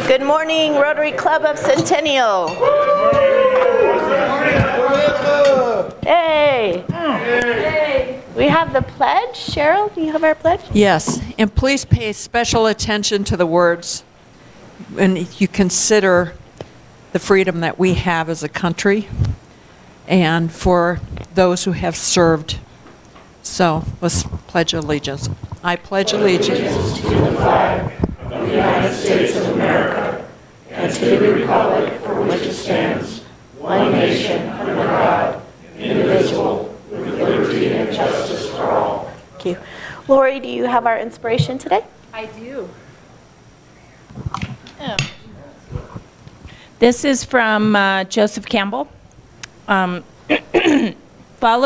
Good morning, Rotary Club of Centennial. Hey. We have the pledge. Cheryl, do you have our pledge? Yes, and please pay special attention to the words when you consider the freedom that we have as a country and for those who have served. So let's pledge allegiance. I pledge allegiance to the flag of the United States of America and to the republic for which it stands, one nation under God, indivisible, with liberty and justice for all. Thank you. Lori, do you have our inspiration today? I do. This is from Joseph Campbell. Follow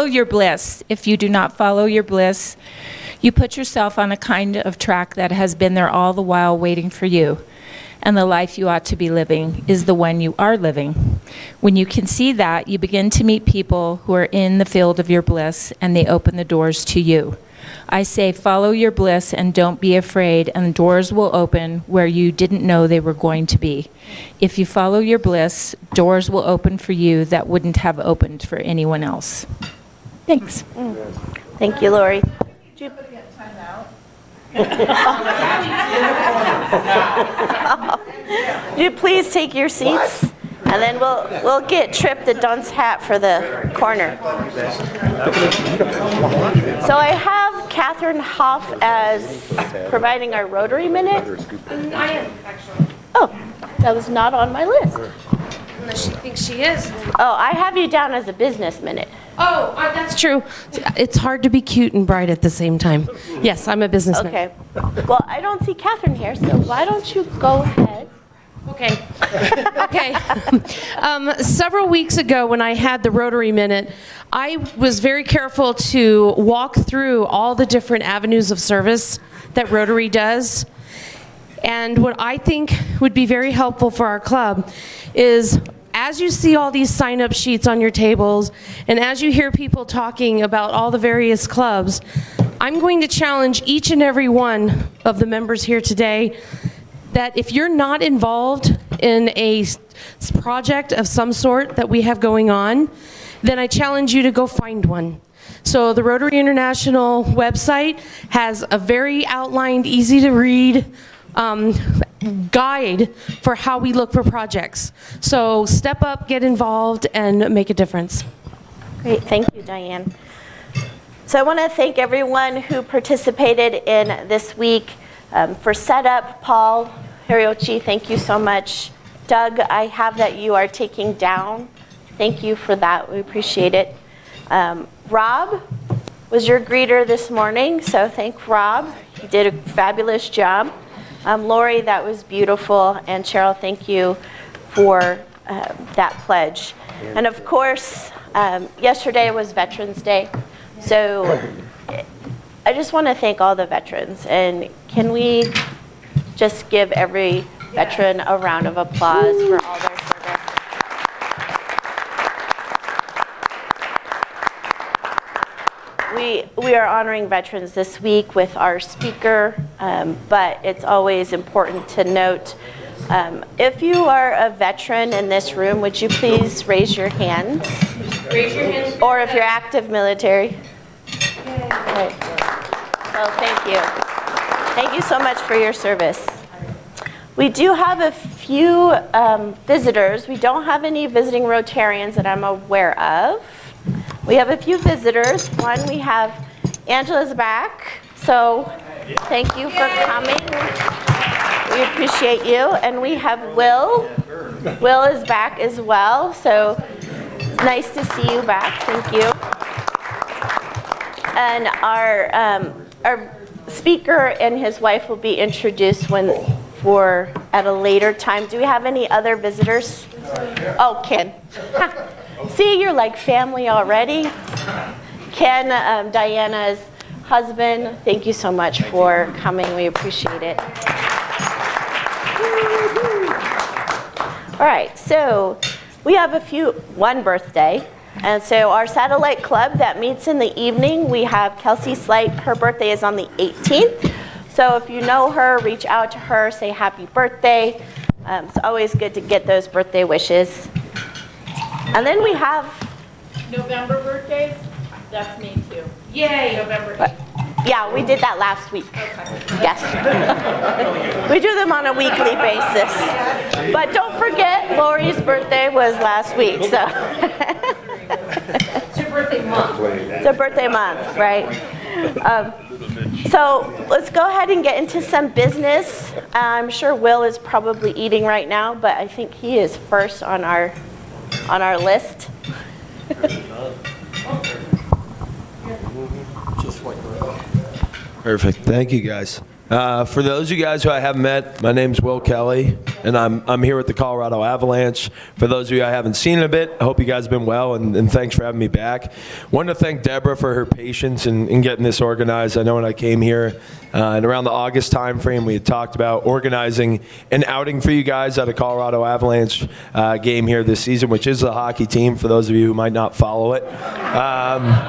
your bliss. If you do not follow your bliss, you put yourself on a kind of track that has been there all the while waiting for you. And the life you ought to be living is the one you are living. When you can see that, you begin to meet people who are in the field of your bliss, and they open the doors to you. I say, follow your bliss and don't be afraid, and doors will open where you didn't know they were going to be. If you follow your bliss, doors will open for you that wouldn't have opened for anyone else. Thanks. Thank you, Lori. Do you please take your seats, and then we'll get Trip the dunce hat for the corner. So I have Catherine Hoff as providing our Rotary Minute. I am, actually. Oh, that was not on my list. Unless she thinks she is. Oh, I have you down as a business minute. Oh, that's true. It's hard to be cute and bright at the same time. Yes, I'm a businessman. Okay. Well, I don't see Catherine here, so why don't you go ahead? Okay. Okay. Several weeks ago when I had the Rotary Minute, I was very careful to walk through all the different avenues of service that Rotary does. And what I think would be very helpful for our club is, as you see all these sign-up sheets on your tables, and as you hear people talking about all the various clubs, I'm going to challenge each and every one of the members here today that if you're not involved in a project of some sort that we have going on, then I challenge you to go find one. So the Rotary International website has a very outlined, easy to read guide for how we look for projects. So step up, get involved, and make a difference. Great, thank you, Diane. So I want to thank everyone who participated in this week. For setup, Paul Hirochi, thank you so much. Doug, I have that you are taking down. Thank you for that, we appreciate it. Rob was your greeter this morning, so thank Rob. He did a fabulous job. Lori, that was beautiful, and Cheryl, thank you for that pledge. And of course, yesterday was Veterans Day, so I just want to thank all the veterans, and can we just give every veteran a round of applause for all their service? We are honoring veterans this week with our speaker, but it's always important to note, if you are a veteran in this room, would you please raise your hand? Raise your hand. Or if you're active military. Right. So thank you. Thank you so much for your service. We do have a few visitors. We don't have any visiting Rotarians that I'm aware of. We have a few visitors. One, we have Angela's back, so thank you for coming. We appreciate you. And we have Will. Will is back as well, so it's nice to see you back. Thank you. And our speaker and his wife will be introduced at a later time. Do we have any other visitors? Oh, Ken. See, you're like family already. Ken, Diana's husband, thank you so much for coming. We appreciate it. All right, so we have one birthday. And so our satellite club that meets in the evening, we have Kelsey Slight. Her birthday is on the 18th. So if you know her, reach out to her, say happy birthday. It's always good to get those birthday wishes. And then we have, November birthdays? That's me too. Yay. November 8th. yeah, we did that last week. Yes. We do them on a weekly basis. But don't forget, Lori's birthday was last week, so. It's your birthday month. It's a birthday month, right? So let's go ahead and get into some business. I'm sure Will is probably eating right now, but I think he is first on our list. Perfect. Thank you, guys. For those of you guys who I haven't met, my name's Will Kelly, and I'm here with the Colorado Avalanche. For those of you I haven't seen in a bit, I hope you guys have been well, and thanks for having me back. Wanted to thank Deborah for her patience in getting this organized. I know when I came here, and around the August time frame, we had talked about organizing an outing for you guys at a Colorado Avalanche game here this season, which is the hockey team, for those of you who might not follow it.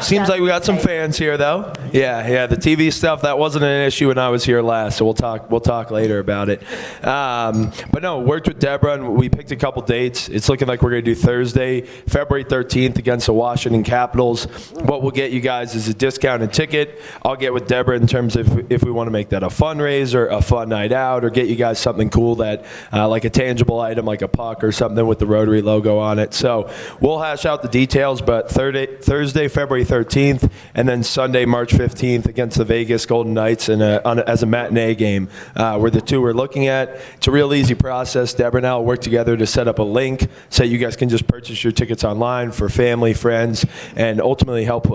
Seems like we got some fans here, though. Yeah, the TV stuff, that wasn't an issue when I was here last, so we'll talk later about it. But no, worked with Deborah, and we picked a couple dates. It's looking like we're going to do Thursday, February 13th against the Washington Capitals. What we'll get you guys is a discounted ticket. I'll get with Deborah in terms of if we want to make that a fundraiser, a fun night out, or get you guys something cool that, like a tangible item, like a puck or something with the Rotary logo on it. So we'll hash out the details, but Thursday, February 13th, and then Sunday, March 15th against the Vegas Golden Knights as a matinee game were the two we're looking at. It's a real easy process. Deborah and I will work together to set up a link so you guys can just purchase your tickets online for family, friends, and ultimately help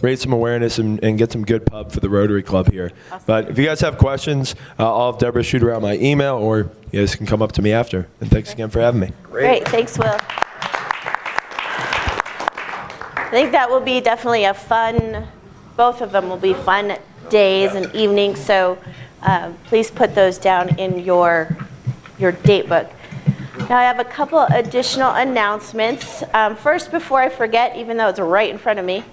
raise some awareness and get some good pub for the Rotary Club here. Awesome. But if you guys have questions, I'll have Deborah shoot around my email, or you guys can come up to me after. And thanks again for having me. Great. Thanks, Will. I think that will be definitely a fun, both of them will be fun days and evenings, so please put those down in your date book. Now I have a couple additional announcements. First, before I forget, even though it's right in front of me,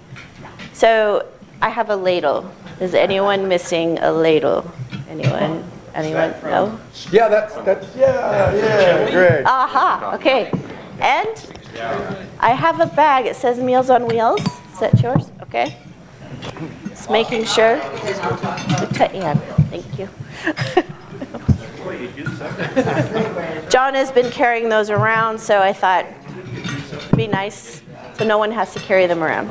so I have a ladle. Is anyone missing a ladle? Anyone? No? Yeah, that's great. Aha, okay. And I have a bag. It says Meals on Wheels. Is that yours? Okay. Just making sure. Yeah, thank you. John has been carrying those around, so I thought it'd be nice so no one has to carry them around.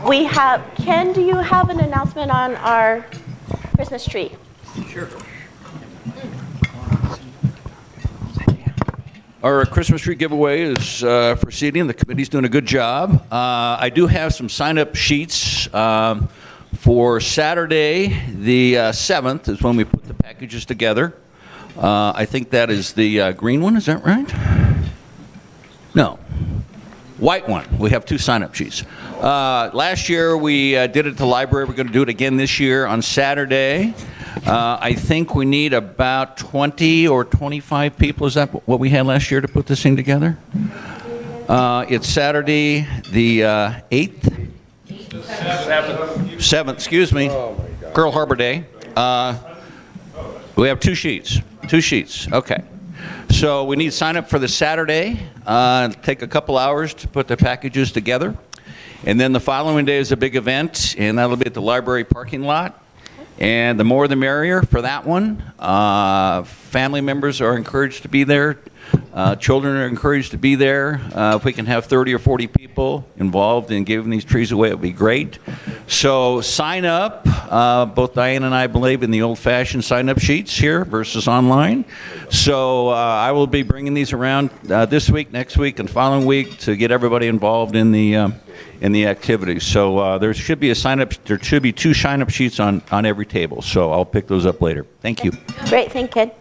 We have, Ken, do you have an announcement on our Christmas tree? Sure. Our Christmas tree giveaway is proceeding. The committee's doing a good job. I do have some sign-up sheets for Saturday, the 7th, is when we put the packages together. I think that is the green one. Is that right? No. White one. We have two sign-up sheets. Last year we did it at the library. We're going to do it again this year on Saturday. I think we need about 20 or 25 people. Is that what we had last year to put this thing together? It's Saturday the 8th? 7th, excuse me. Pearl Harbor Day. We have two sheets. Okay. So we need to sign up for the Saturday. Take a couple hours to put the packages together. And then the following day is a big event, and that'll be at the library parking lot. And the more the merrier for that one. Family members are encouraged to be there. Children are encouraged to be there. If we can have 30 or 40 people involved in giving these trees away, it would be great. So sign up. Both Diane and I believe in the old-fashioned sign-up sheets here versus online. So I will be bringing these around this week, next week, and following week to get everybody involved in the activities. So there should be two sign-up sheets on every table. So I'll pick those up later. Thank you. Great, thank you.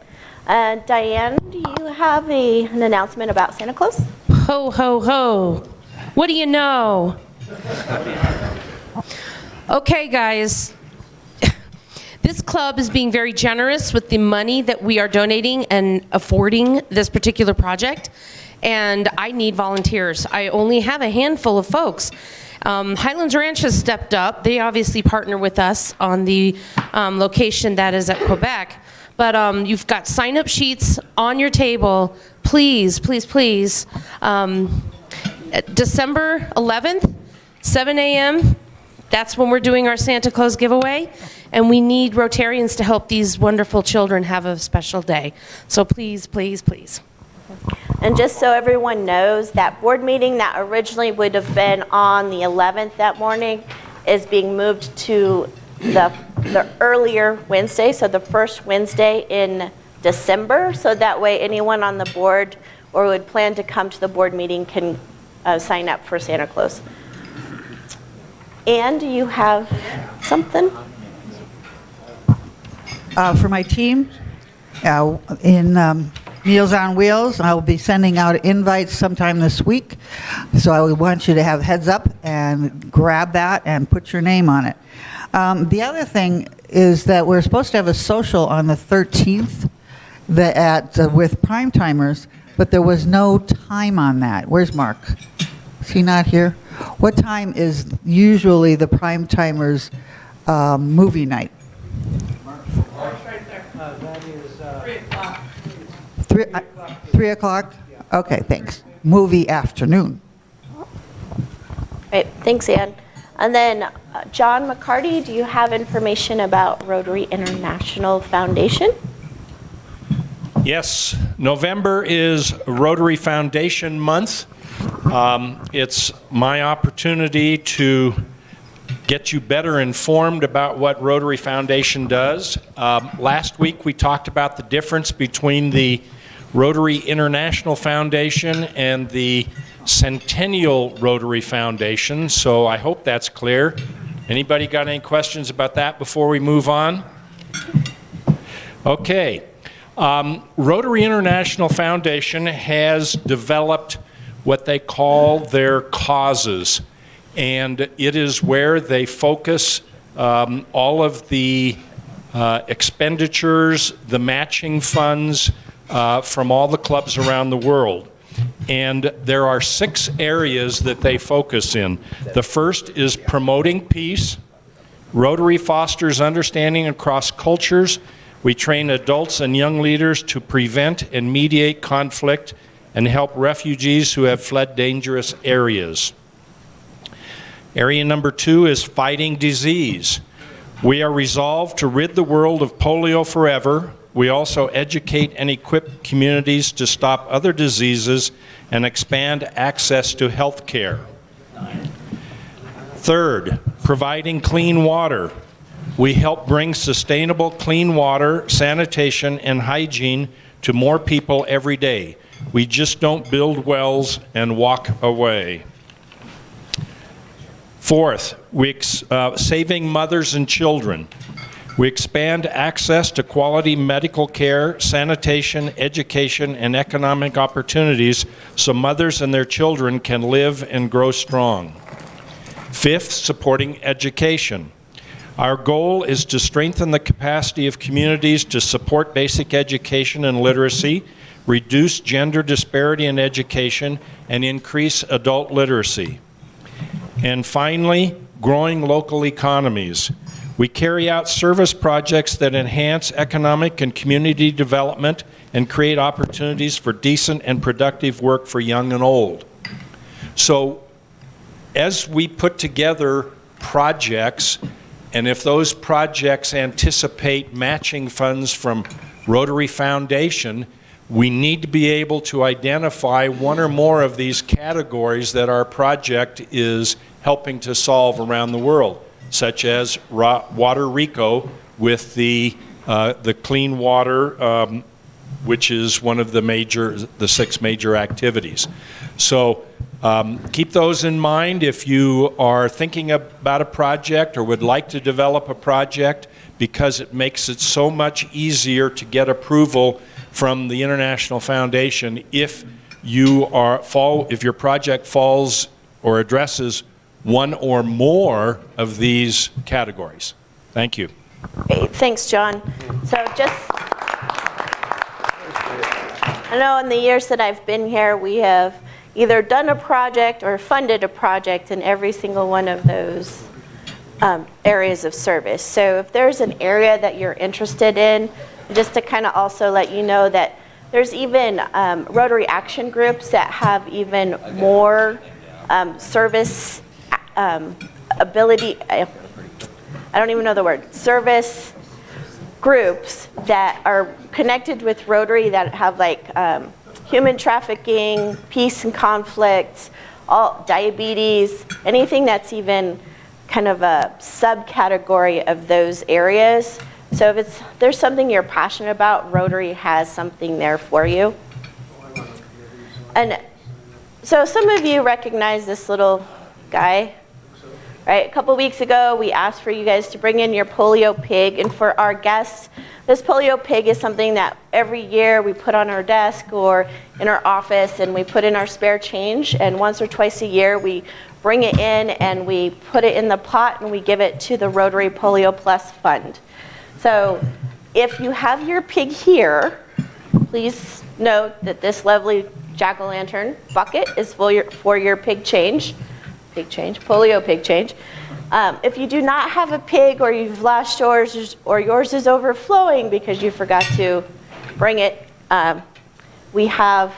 Diane, do you have an announcement about Santa Claus? Ho, ho, ho. What do you know? Okay, guys. This club is being very generous with the money that we are donating and affording this particular project. And I need volunteers. I only have a handful of folks. Highlands Ranch has stepped up. They obviously partner with us on the location that is at Quebec. But you've got sign-up sheets on your table. Please, please, please. December 11th, 7 a.m., that's when we're doing our Santa Claus giveaway. And we need Rotarians to help these wonderful children have a special day. So please, please, please. And just so everyone knows, that board meeting that originally would have been on the 11th that morning is being moved to the earlier Wednesday, so the first Wednesday in December, so that way anyone on the board or would plan to come to the board meeting can sign up for Santa Claus. And you have something? For my team, in Meals on Wheels, I will be sending out invites sometime this week. So I would want you to have heads up and grab that and put your name on it. The other thing is that we're supposed to have a social on the 13th with prime timers, but there was no time on that. Where's Mark? Is he not here? What time is usually the prime timers movie night? Mark's right there. That is 3 o'clock. 3 o'clock? Okay, thanks. Movie afternoon. Right, thanks, Ann. And then John McCarty, do you have information about Rotary International Foundation? Yes, November is Rotary Foundation Month. It's my opportunity to get you better informed about what Rotary Foundation does. Last week we talked about the difference between the Rotary International Foundation and the Centennial Rotary Foundation, so I hope that's clear. Anybody got any questions about that before we move on? Okay. Rotary International Foundation has developed what they call their causes, and it is where they focus all of the expenditures, the matching funds from all the clubs around the world. And there are 6 areas that they focus in. The first is promoting peace. Rotary fosters understanding across cultures. We train adults and young leaders to prevent and mediate conflict and help refugees who have fled dangerous areas. Area number 2 is fighting disease. We are resolved to rid the world of polio forever. We also educate and equip communities to stop other diseases and expand access to health care. Third, providing clean water. We help bring sustainable clean water, sanitation, and hygiene to more people every day. We just don't build wells and walk away. Fourth, saving mothers and children. We expand access to quality medical care, sanitation, education, and economic opportunities so mothers and their children can live and grow strong. Fifth, supporting education. Our goal is to strengthen the capacity of communities to support basic education and literacy, reduce gender disparity in education, and increase adult literacy. And finally, growing local economies. We carry out service projects that enhance economic and community development and create opportunities for decent and productive work for young and old. So, as we put together projects, and if those projects anticipate matching funds from Rotary Foundation, we need to be able to identify one or more of these categories that our project is helping to solve around the world, such as Water Rico with the clean water, which is one of the 6 major activities. So keep those in mind if you are thinking about a project or would like to develop a project, because it makes it so much easier to get approval from the International Foundation if your project falls or addresses one or more of these categories. Thank you. Great. Thanks, John. So I know in the years that I've been here, we have either done a project or funded a project in every single one of those areas of service. So if there's an area that you're interested in, just to kind of also let you know that there's even Rotary action groups that have even more service ability, I don't even know the word, service groups that are connected with Rotary that have like human trafficking, peace and conflict, all diabetes, anything that's even kind of a subcategory of those areas. So if there's something you're passionate about, Rotary has something there for you. And so some of you recognize this little guy, right? A couple weeks ago, we asked for you guys to bring in your polio pig. And for our guests, this polio pig is something that every year we put on our desk or in our office, and we put in our spare change. And once or twice a year, we bring it in and we put it in the pot and we give it to the Rotary Polio Plus Fund. So if you have your pig here, please note that this lovely jack-o'-lantern bucket is for your pig change, polio pig change. If you do not have a pig, or you've lost yours, or yours is overflowing because you forgot to bring it, we have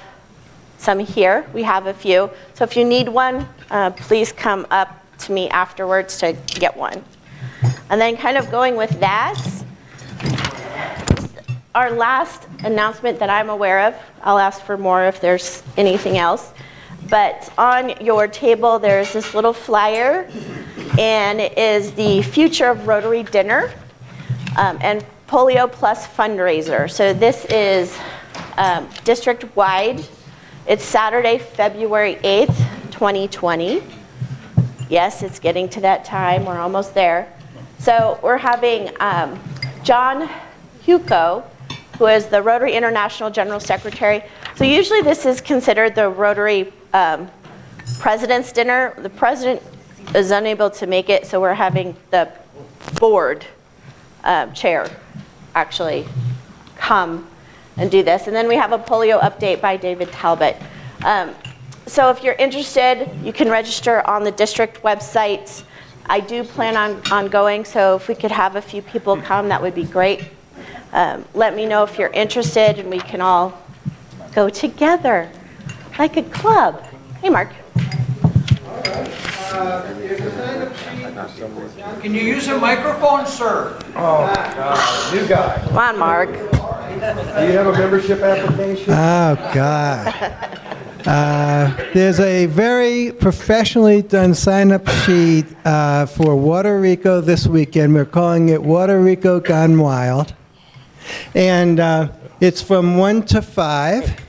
some here. We have a few. So if you need one, please come up to me afterwards to get one. And then kind of going with that, our last announcement that I'm aware of, I'll ask for more if there's anything else, but on your table there's this little flyer, and it is the Future of Rotary Dinner and Polio Plus fundraiser. So this is district-wide. It's Saturday, February 8th, 2020. Yes, it's getting to that time. We're almost there. So we're having John Huco, who is the Rotary International General Secretary. So usually this is considered the Rotary President's Dinner. The President is unable to make it, so we're having the board chair actually come and do this. And then we have a polio update by David Talbot. So if you're interested, you can register on the district website. I do plan on going, so if we could have a few people come, that would be great. Let me know if you're interested, and we can all go together like a club. Hey, Mark. Can you use a microphone, sir? Oh, God, new guy. Come on, Mark. Do you have a membership application? Oh, God. There's a very professionally done sign-up sheet for Puerto Rico this weekend. We're calling it Puerto Rico Gone Wild. And it's from 1 to 5.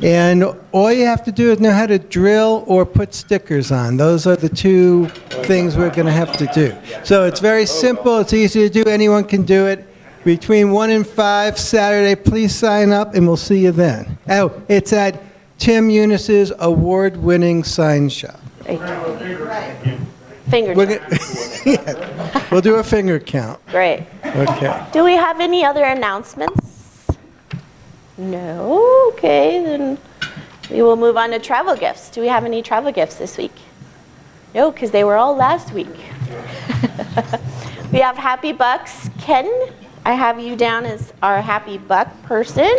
And all you have to do is know how to drill or put stickers on. Those are the two things we're going to have to do. So it's very simple. It's easy to do. Anyone can do it. Between 1 and 5 Saturday, please sign up, and we'll see you then. Oh, it's at Tim Eunice's award-winning sign shop. Finger count. Yeah. We'll do a finger count. Great. Okay. Do we have any other announcements? No? Okay, then we will move on to travel gifts. Do we have any travel gifts this week? No, because they were all last week. We have Happy Bucks. Ken, I have you down as our Happy Buck person.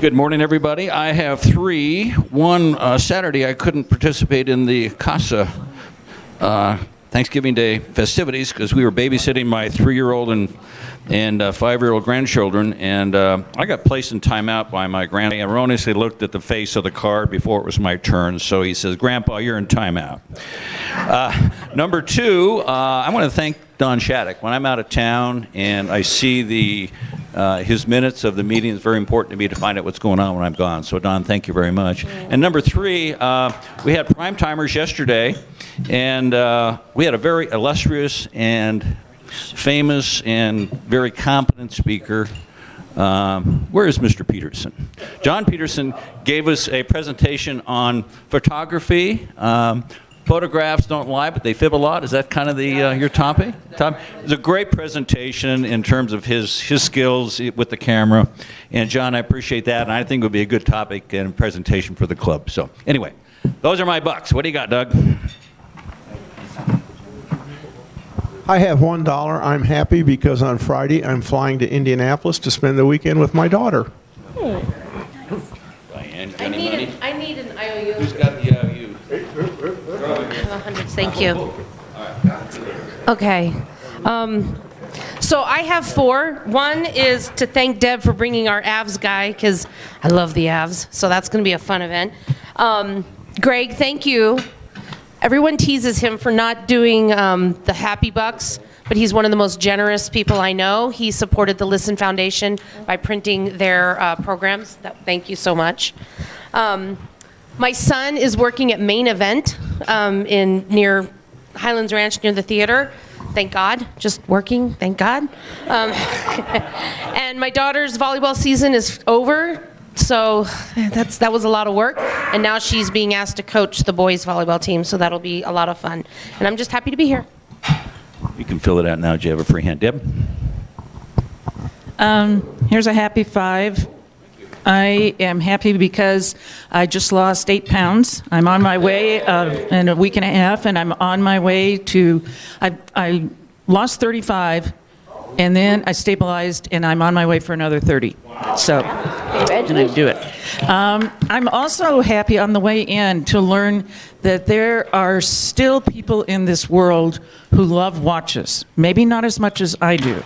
Good morning, everybody. I have 3. One, Saturday, I couldn't participate in the Casa Thanksgiving Day festivities because we were babysitting my 3-year-old and 5-year-old grandchildren, and I got placed in timeout by my grandpa. I erroneously looked at the face of the card before it was my turn, so he says, "Grandpa, you're in timeout." Number 2, I want to thank Don Shattuck. When I'm out of town and I see his minutes of the meeting, it's very important to me to find out what's going on when I'm gone. So, Don, thank you very much. And number 3, we had prime timers yesterday, and we had a very illustrious and famous and very competent speaker. Where is Mr. Peterson? John Peterson gave us a presentation on photography. Photographs don't lie, but they fib a lot. Is that kind of your topic? It's a great presentation in terms of his skills with the camera. And John, I appreciate that, and I think it would be a good topic and presentation for the club. So anyway, those are my bucks. What do you got, Doug? I have $1. I'm happy because on Friday I'm flying to Indianapolis to spend the weekend with my daughter. Diane, got any money? I need an IOU. Who's got the IOU? Hundreds, thank you. Okay. So I have 4. One is to thank Deb for bringing our Avs guy, because I love the Avs, so that's going to be a fun event. Greg, thank you. Everyone teases him for not doing the Happy Bucks, but he's one of the most generous people I know. He supported the Listen Foundation by printing their programs. Thank you so much. My son is working at Main Event near Highlands Ranch near the theater. Thank God, just working, thank God. And my daughter's volleyball season is over, so that was a lot of work. And now she's being asked to coach the boys' volleyball team, so that'll be a lot of fun. And I'm just happy to be here. You can fill it out now. Do you have a free hand? Deb? Here's a happy 5. I am happy because I just lost 8 pounds. I'm on my way in a week and a half, and I'm on my way to, I lost 35, and then I stabilized, and I'm on my way for another 30. So, and I do it. I'm also happy on the way in to learn that there are still people in this world who love watches. Maybe not as much as I do.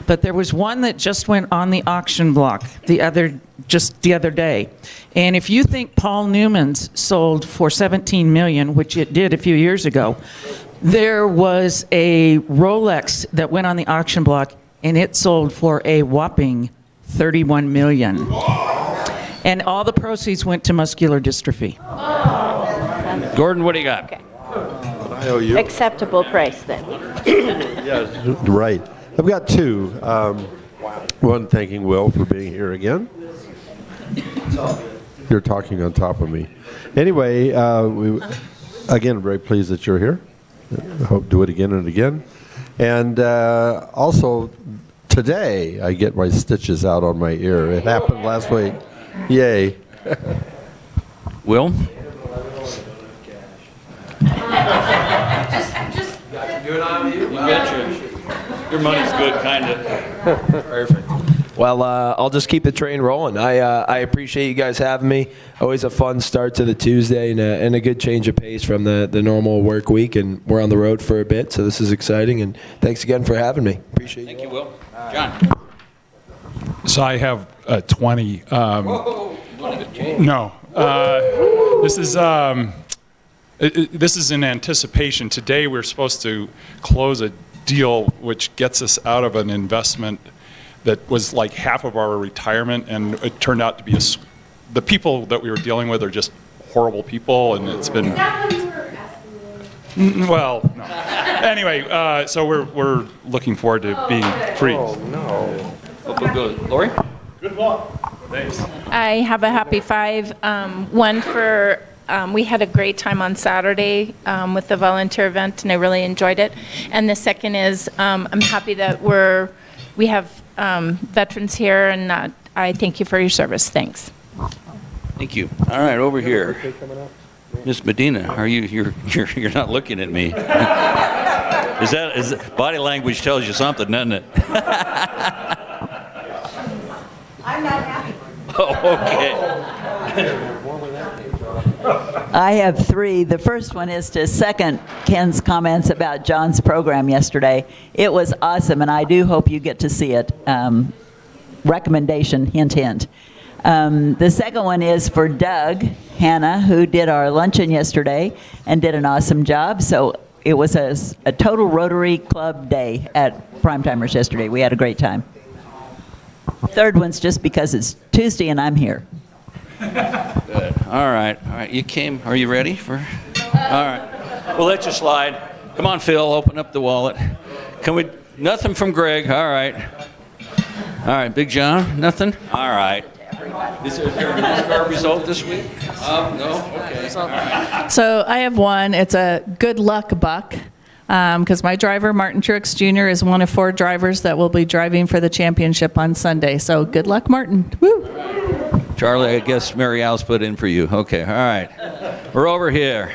But there was one that just went on the auction block the other day. And if you think Paul Newman's sold for $17 million, which it did a few years ago, there was a Rolex that went on the auction block, and it sold for a whopping $31 million. And all the proceeds went to muscular dystrophy. Gordon, what do you got? Okay. Acceptable price then. Yes, right. I've got 2. One, thanking Will for being here again. You're talking on top of me. Anyway, again, very pleased that you're here. I hope do it again and again. And also, today, I get my stitches out on my ear. It happened last week. Yay. Will? You betcha. Your money's good, kind of. Perfect. Well, I'll just keep the train rolling. I appreciate you guys having me. Always a fun start to the Tuesday and a good change of pace from the normal work week. And we're on the road for a bit, so this is exciting. And thanks again for having me. Appreciate it. Thank you, Will. John? So I have 20. No. This is in anticipation. Today we're supposed to close a deal which gets us out of an investment that was like half of our retirement, and it turned out to be the people that we were dealing with are just horrible people, and it's been. Is that what you were asking me? Well, no. Anyway, so we're looking forward to being free. Oh no. Lori? Good luck. Thanks. I have a happy 5. One for, we had a great time on Saturday with the volunteer event, and I really enjoyed it. And the second is, I'm happy that we have veterans here, and I thank you for your service. Thanks. Thank you. All right, over here. Miss Medina, are you're not looking at me. Is body language tells you something, doesn't it? I'm not happy. Oh, okay. I have 3. The first one is to second Ken's comments about John's program yesterday. It was awesome, and I do hope you get to see it. Recommendation, hint, hint. The second one is for Doug Hanna, who did our luncheon yesterday and did an awesome job. So it was a total Rotary Club day at Primetimers yesterday. We had a great time. Third one's just because it's Tuesday and I'm here. Good. All right. You came. Are you ready for? All right. We'll let you slide. Come on, Phil. Open up the wallet. Nothing from Greg. All right. All right, Big John. Nothing. All right. Is there a NASCAR result this week? No. Okay. All right. So I have one. It's a good luck buck. Because my driver, Martin Truex Jr., is one of 4 drivers that will be driving for the championship on Sunday. So good luck, Martin. Woo! Charlie, I guess Mary Alice put in for you. Okay, all right. We're over here.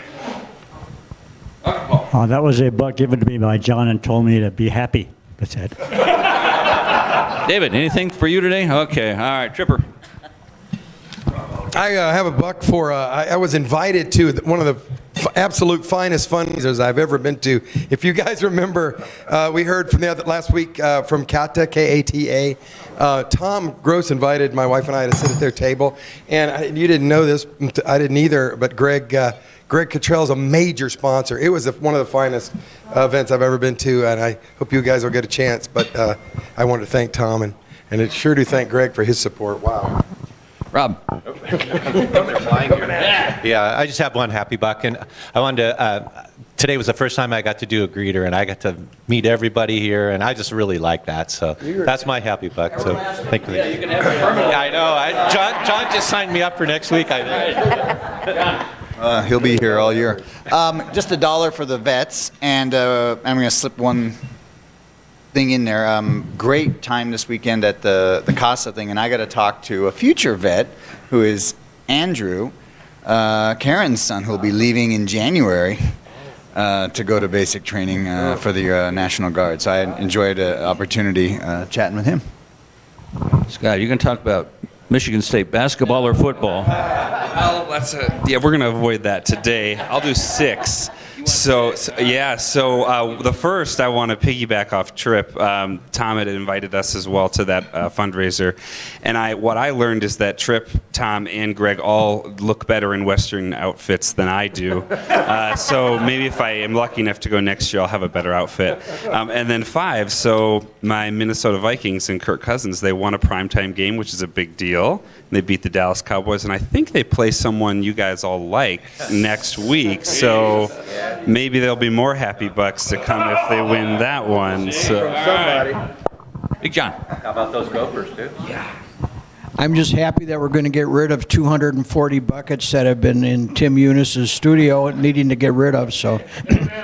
All That was a buck given to me by John and told me to be happy. That's it. David, anything for you today? Okay, all right, Tripper. I have a buck for, I was invited to one of the absolute finest fundraisers I've ever been to. If you guys remember, we heard from last week from KATA, K-A-T-A. Tom Gross invited my wife and I to sit at their table. And you didn't know this, I didn't either, but Greg Cottrell is a major sponsor. It was one of the finest events I've ever been to, and I hope you guys will get a chance. But I want to thank Tom, and it sure do thank Greg for his support. Wow. Rob. Yeah, I just have one happy buck, and I wanted to. Today was the first time I got to do a greeter, and I got to meet everybody here, and I just really like that. So that's my happy buck. So thank you. Yeah, you can have it permanent. I know. John just signed me up for next week. I think. He'll be here all year. Just $1 for the vets, and I'm going to slip one thing in there. Great time this weekend at the CASA thing, and I got to talk to a future vet who is Andrew, Karen's son, who will be leaving in January to go to basic training for the National Guard. So I enjoyed the opportunity chatting with him. Scott, you can talk about Michigan State basketball or football? Well, we're going to avoid that today. I'll do 6. So the first, I want to piggyback off Trip. Tom had invited us as well to that fundraiser, and what I learned is that Trip, Tom, and Greg all look better in Western outfits than I do. So maybe if I am lucky enough to go next year, I'll have a better outfit. And then 5, so my Minnesota Vikings and Kirk Cousins, they won a primetime game, which is a big deal. They beat the Dallas Cowboys, and I think they play someone you guys all like next week. So maybe there'll be more happy bucks to come if they win that one. So. Big John. How about those Gophers, dude? Yeah. I'm just happy that we're going to get rid of 240 buckets that have been in Tim Eunice's studio needing to get rid of. So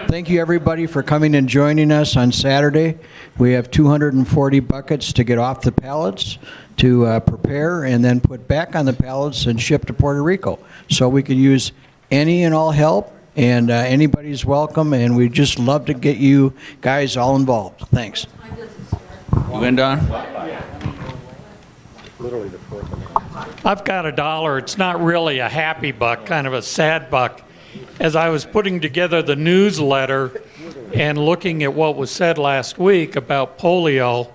thank you, everybody, for coming and joining us on Saturday. We have 240 buckets to get off the pallets, to prepare and then put back on the pallets and ship to Puerto Rico. So we can use any and all help, and anybody's welcome, and we'd just love to get you guys all involved. Thanks. You in, Don? I've got $1. It's not really a happy buck, kind of a sad buck. As I was putting together the newsletter and looking at what was said last week about polio,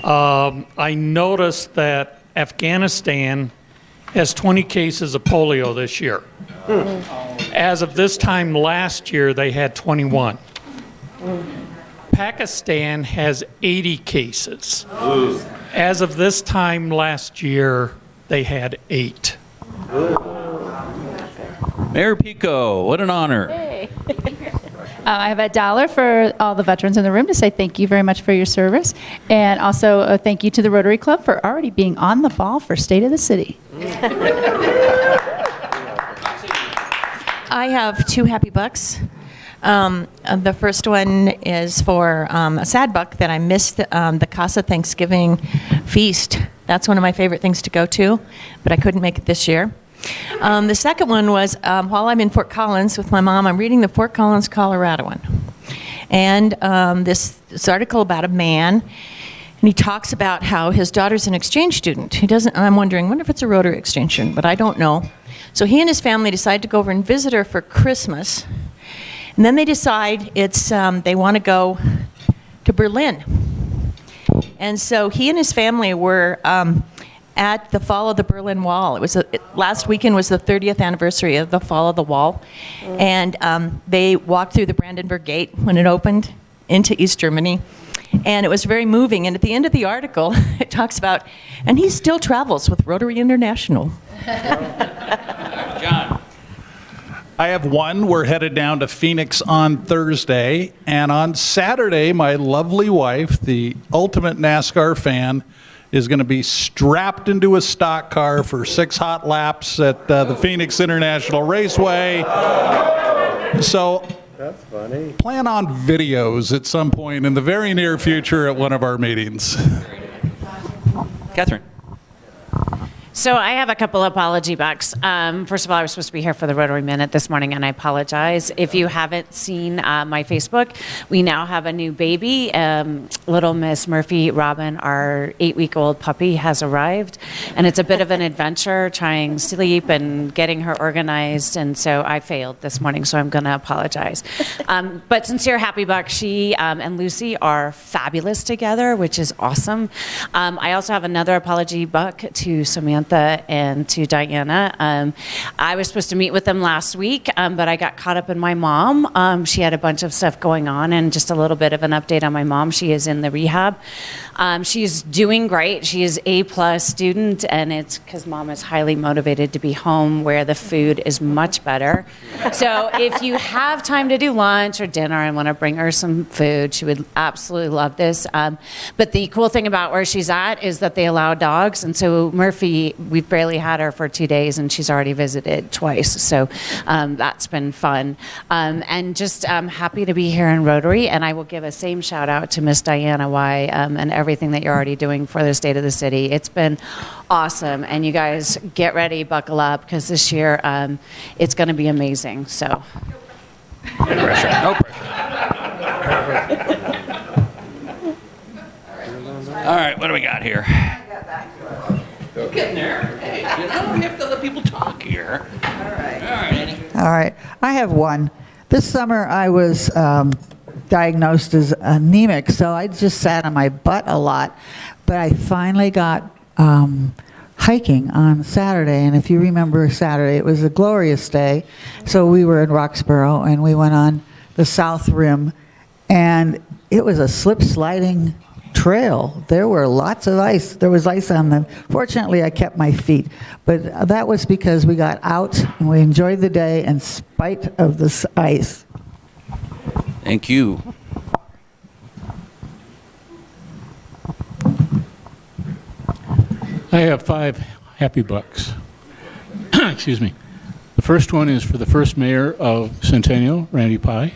I noticed that Afghanistan has 20 cases of polio this year. As of this time last year, they had 21. Pakistan has 80 cases. As of this time last year, they had 8. Mayor Pico, what an honor. Hey. I have $1 for all the veterans in the room to say thank you very much for your service. And also a thank you to the Rotary Club for already being on the ball for State of the City. I have 2 happy bucks. The first one is for a sad buck that I missed the Casa Thanksgiving feast. That's one of my favorite things to go to, but I couldn't make it this year. The second one was while I'm in Fort Collins with my mom, I'm reading the Fort Collins Coloradoan. And this article about a man, and he talks about how his daughter's an exchange student. I'm wondering, wonder if it's a Rotary exchange student, but I don't know. So he and his family decide to go over and visit her for Christmas. And then they decide they want to go to Berlin. And so he and his family were at the fall of the Berlin Wall. Last weekend was the 30th anniversary of the fall of the wall. And they walked through the Brandenburg Gate when it opened into East Germany. And it was very moving. And at the end of the article, it talks about, and he still travels with Rotary International. John. I have one. We're headed down to Phoenix on Thursday. And on Saturday, my lovely wife, the ultimate NASCAR fan, is going to be strapped into a stock car for 6 hot laps at the Phoenix International Raceway. So that's funny. Plan on videos at some point in the very near future at one of our meetings. Catherine. So I have a couple apology bucks. First of all, I was supposed to be here for the Rotary Minute this morning, and I apologize. If you haven't seen my Facebook, we now have a new baby. Little Miss Murphy Robin, our 8-week-old puppy, has arrived, and it's a bit of an adventure trying sleep and getting her organized, and so I failed this morning, so I'm going to apologize. But sincere happy buck. She and Lucy are fabulous together, which is awesome. I also have another apology buck to Samantha and to Diana. I was supposed to meet with them last week, but I got caught up in my mom. She had a bunch of stuff going on, and just a little bit of an update on my mom. She is in the rehab. She's doing great. She is A+ student, and it's because mom is highly motivated to be home where the food is much better. So if you have time to do lunch or dinner and want to bring her some food, she would absolutely love this. But the cool thing about where she's at is that they allow dogs, and so Murphy, we've barely had her for 2 days, and she's already visited twice. So that's been fun. And just happy to be here in Rotary, and I will give a same shout out to Miss Diana Y and everything that you're already doing for the state of the city. It's been awesome, and you guys get ready, buckle up, because this year it's going to be amazing. So. No pressure. No pressure. All right, what do we got here? We're getting there. Hey, you know, we have to let people talk here. All right. All right. I have one. This summer I was diagnosed as anemic, so I just sat on my butt a lot. But I finally got hiking on Saturday, and if you remember Saturday, it was a glorious day. So we were in Roxborough, and we went on the South Rim, and it was a slip-sliding trail. There were lots of ice. There was ice on them. Fortunately, I kept my feet, but that was because we got out and we enjoyed the day in spite of this ice. Thank you. I have 5 happy bucks. Excuse me. The first one is for the first mayor of Centennial, Randy Pye.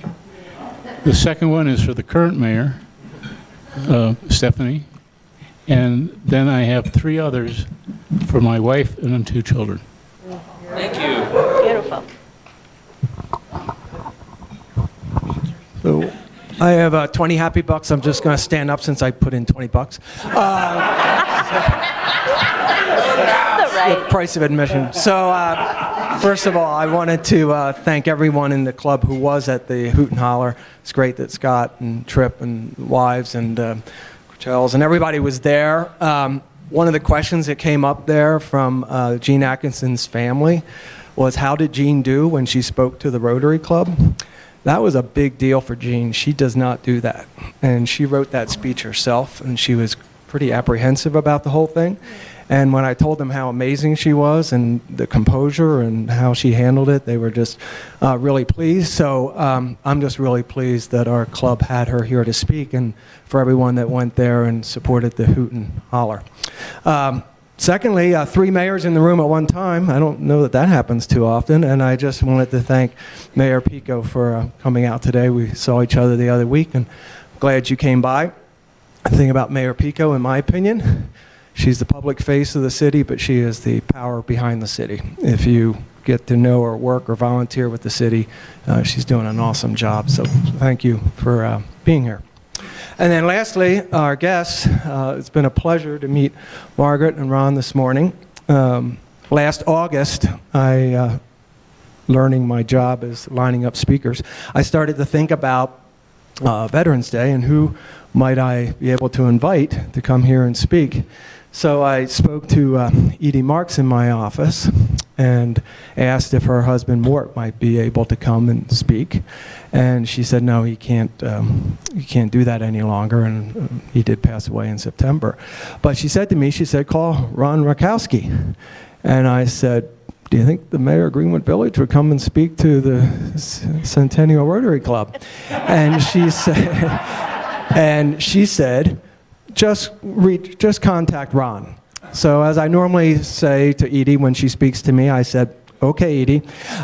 The second one is for the current mayor, Stephanie. And then I have 3 others for my wife and 2 children. Thank you. Beautiful. So I have 20 happy bucks. I'm just going to stand up since I put in 20 bucks. The price of admission. So first of all, I wanted to thank everyone in the club who was at the Hoot and Holler. It's great that Scott and Tripp and wives and Cortels and everybody was there. One of the questions that came up there from Jean Atkinson's family was, how did Jean do when she spoke to the Rotary Club? That was a big deal for Jean. She does not do that. And she wrote that speech herself, and she was pretty apprehensive about the whole thing. And when I told them how amazing she was and the composure and how she handled it, they were just really pleased. So I'm just really pleased that our club had her here to speak, and for everyone that went there and supported the Hoot and Holler. Secondly, 3 mayors in the room at one time. I don't know that that happens too often, and I just wanted to thank Mayor Pico for coming out today. We saw each other the other week, and I'm glad you came by. The thing about Mayor Pico, in my opinion, she's the public face of the city, but she is the power behind the city. If you get to know her work or volunteer with the city, she's doing an awesome job. So thank you for being here. And then lastly, our guests. It's been a pleasure to meet Margaret and Ron this morning. Last August, learning my job as lining up speakers, I started to think about Veterans Day and who might I be able to invite to come here and speak. So I spoke to Edie Marks in my office and asked if her husband Mort might be able to come and speak. And she said, no, he can't do that any longer, and he did pass away in September. But she said to me, she said, call Ron Rakowski. And I said, do you think the mayor of Greenwood Village would come and speak to the Centennial Rotary Club? And she said, just contact Ron. So as I normally say to Edie when she speaks to me, I said, okay, Edie.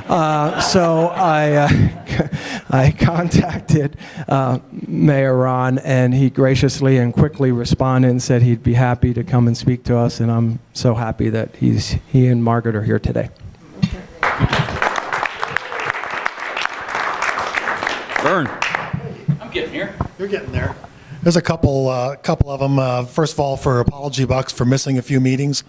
So I I contacted Mayor Ron, and he graciously and quickly responded and said he'd be happy to come and speak to us, and I'm so happy that he and Margaret are here today. Vern. I'm getting here. You're getting there. There's a couple of them. First of all, for apology bucks for missing a few meetings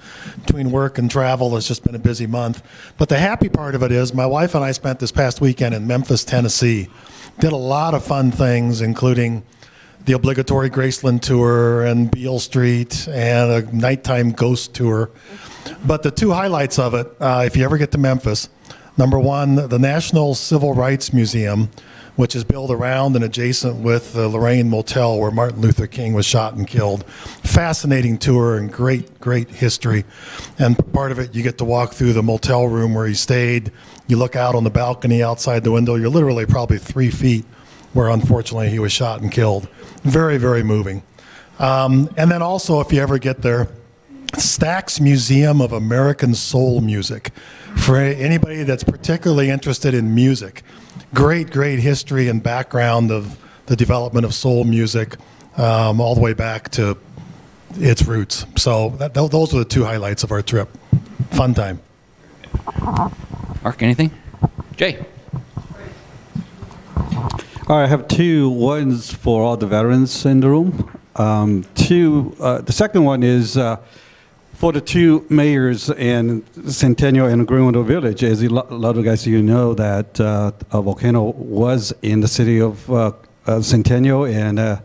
between work and travel. It's just been a busy month. But the happy part of it is my wife and I spent this past weekend in Memphis, Tennessee. Did a lot of fun things, including the obligatory Graceland tour and Beale Street and a nighttime ghost tour. But the two highlights of it, if you ever get to Memphis, number one, the National Civil Rights Museum, which is built around and adjacent with the Lorraine Motel where Martin Luther King was shot and killed. Fascinating tour and great, great history. And part of it, you get to walk through the motel room where he stayed. You look out on the balcony outside the window. You're literally probably 3 feet where, unfortunately, he was shot and killed. Very, very moving. And then also, if you ever get there, Stax Museum of American Soul Music. For anybody that's particularly interested in music, great, great history and background of the development of soul music all the way back to its roots. So those are the two highlights of our trip. Fun time. Mark, anything? Jay. All right, I have two. One's for all the veterans in the room. The second one is for the two mayors in Centennial and Greenwood Village. As a lot of you guys, you know that a volcano was in the city of Centennial and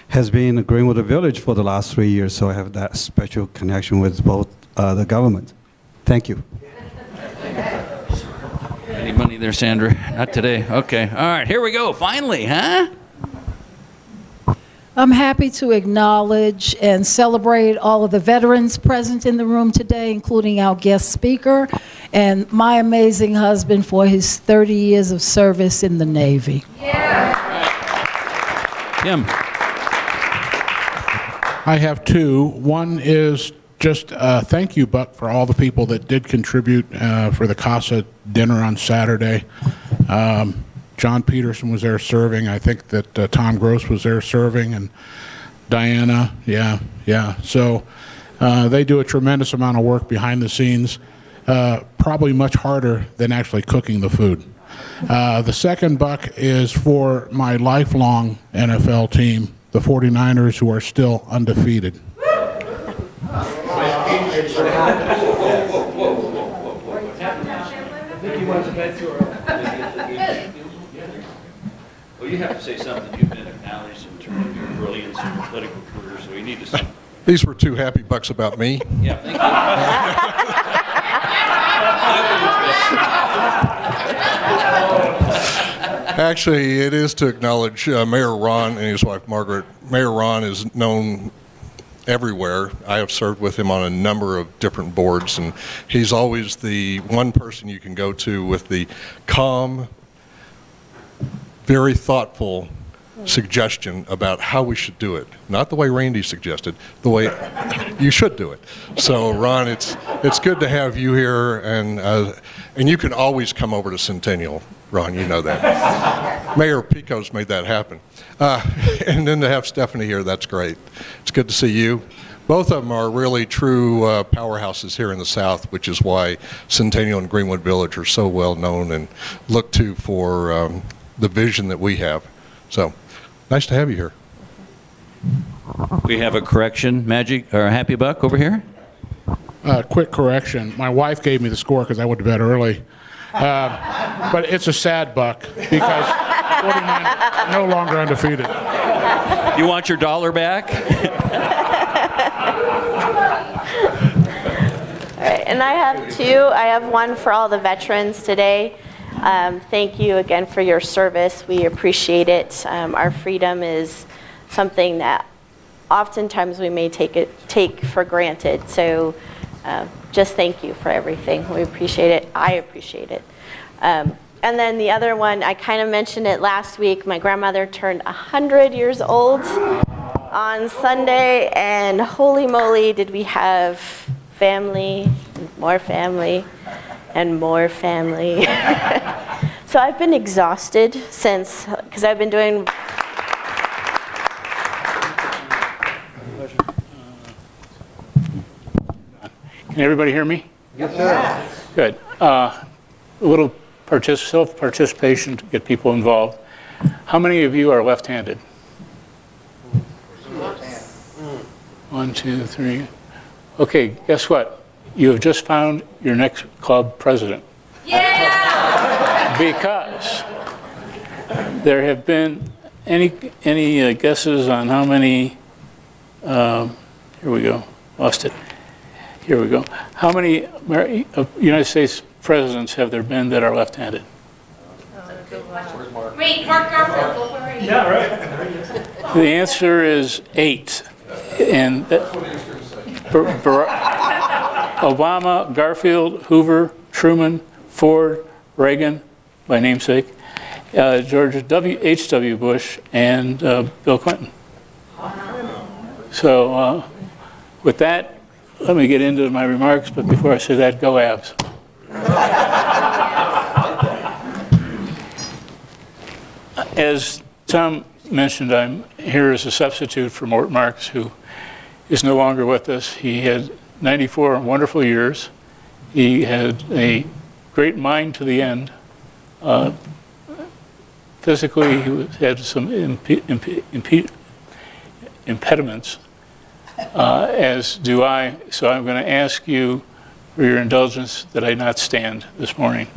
has been in Greenwood Village for the last 3 years. So I have that special connection with both the government. Thank you. Any money there, Sandra? Not today. Okay. All right. Here we go. Finally, huh? I'm happy to acknowledge and celebrate all of the veterans present in the room today, including our guest speaker and my amazing husband for his 30 years of service in the Navy. Kim. I have two. One is just a thank you, Buck, for all the people that did contribute for the CASA dinner on Saturday. John Peterson was there serving. I think that Tom Gross was there serving, and Diana. Yeah. So they do a tremendous amount of work behind the scenes, probably much harder than actually cooking the food. The second, Buck, is for my lifelong NFL team, the 49ers, who are still undefeated. Well, you have to say something. You've been acknowledged in terms of your brilliance in your political career, so you need to say. These were two happy bucks about me. Yeah, thank you. Actually, it is to acknowledge Mayor Ron and his wife Margaret. Mayor Ron is known everywhere. I have served with him on a number of different boards, and he's always the one person you can go to with the calm, very thoughtful suggestion about how we should do it. Not the way Randy suggested, the way you should do it. So, Ron, it's good to have you here, and you can always come over to Centennial, Ron, you know that. Mayor Pico's made that happen. And then to have Stephanie here, that's great. It's good to see you. Both of them are really true powerhouses here in the South, which is why Centennial and Greenwood Village are so well known and looked to for the vision that we have. So, nice to have you here. We have a correction, Magic, or Happy Buck over here. Quick correction. My wife gave me the score because I went to bed early. But it's a sad buck because 49 are no longer undefeated. You want your dollar back? All right, and I have two. I have one for all the veterans today. Thank you again for your service. We appreciate it. Our freedom is something that oftentimes we may take for granted. So just thank you for everything. We appreciate it. I appreciate it. And then the other one, I kind of mentioned it last week. My grandmother turned 100 years old on Sunday, and holy moly, did we have family, and more family, and more family. So I've been exhausted since, because I've been doing. Can everybody hear me? Yes, sir. Good. A little self-participation to get people involved. How many of you are left-handed? 1, 2, 3. Okay, guess what? You have just found your next club president. Yeah! Because there have been any guesses on how many, here we go, lost it. Here we go. How many United States presidents have there been that are left-handed? Wait, Mark Garfield. Yeah, right. The answer is 8. And Obama, Garfield, Hoover, Truman, Ford, Reagan, by namesake, George H.W. Bush, and Bill Clinton. So with that, let me get into my remarks, but before I say that, go Avs. As Tom mentioned, I'm here as a substitute for Mort Marks, who is no longer with us. He had 94 wonderful years. He had a great mind to the end. Physically, he had some impediments, as do I. So I'm going to ask you for your indulgence that I not stand this morning.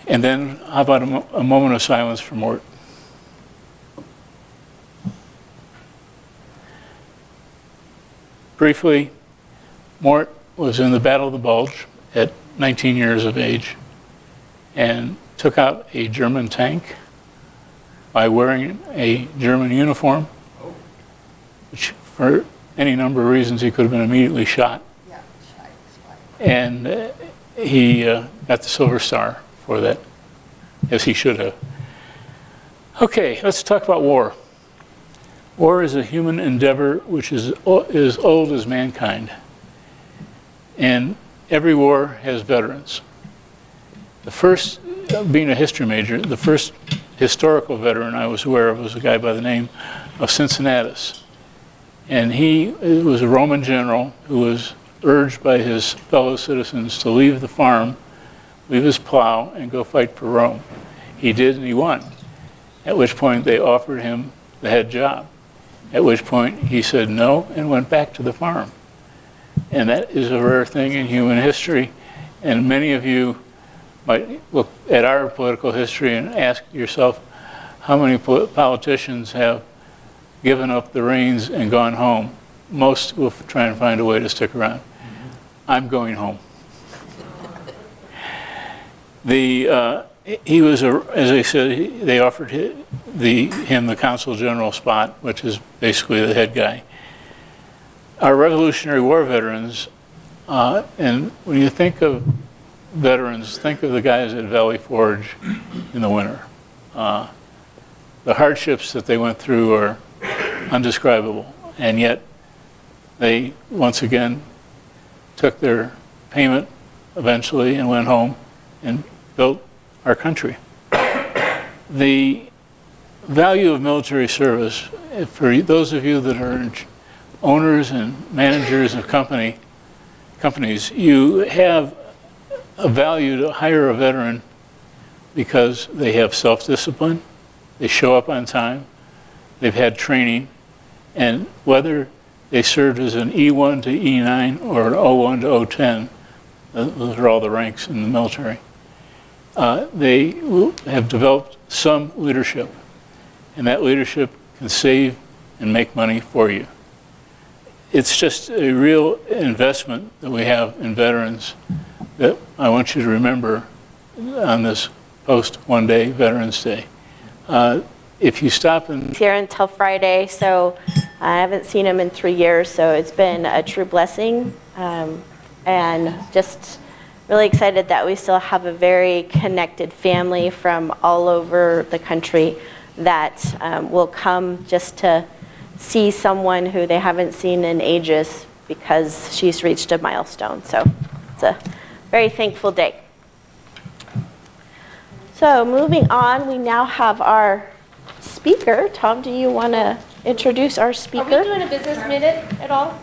And then how about a moment of silence for Mort? Briefly, Mort was in the Battle of the Bulge at 19 years of age and took out a German tank by wearing a German uniform, which for any number of reasons he could have been immediately shot. And he got the Silver Star for that, as he should have. Okay, let's talk about war. War is a human endeavor which is as old as mankind. And every war has veterans. The first, being a history major, the first historical veteran I was aware of was a guy by the name of Cincinnatus. And he was a Roman general who was urged by his fellow citizens to leave the farm, leave his plow, and go fight for Rome. He did, and he won. At which point they offered him the head job. At which point he said no and went back to the farm. And that is a rare thing in human history. And many of you might look at our political history and ask yourself how many politicians have given up the reins and gone home. Most will try and find a way to stick around. I'm going home. He was, as I said, they offered him the consul general spot, which is basically the head guy. Our Revolutionary War veterans, and when you think of veterans, think of the guys at Valley Forge in the winter. The hardships that they went through are undescribable, and yet they once again took their payment eventually and went home and built our country. The value of military service, for those of you that are owners and managers of companies, you have a value to hire a veteran because they have self-discipline, they show up on time, they've had training, and whether they served as an E1 to E9 or an O1 to O10, those are all the ranks in the military, they have developed some leadership, and that leadership can save and make money for you. It's just a real investment that we have in veterans that I want you to remember on this post-one-day Veterans Day. If you stop and... He's here until Friday, so I haven't seen him in 3 years, so it's been a true blessing. And just really excited that we still have a very connected family from all over the country that will come just to see someone who they haven't seen in ages because she's reached a milestone. So it's a very thankful day. So moving on, we now have our speaker. Tom, do you want to introduce our speaker? Are we doing a business minute at all?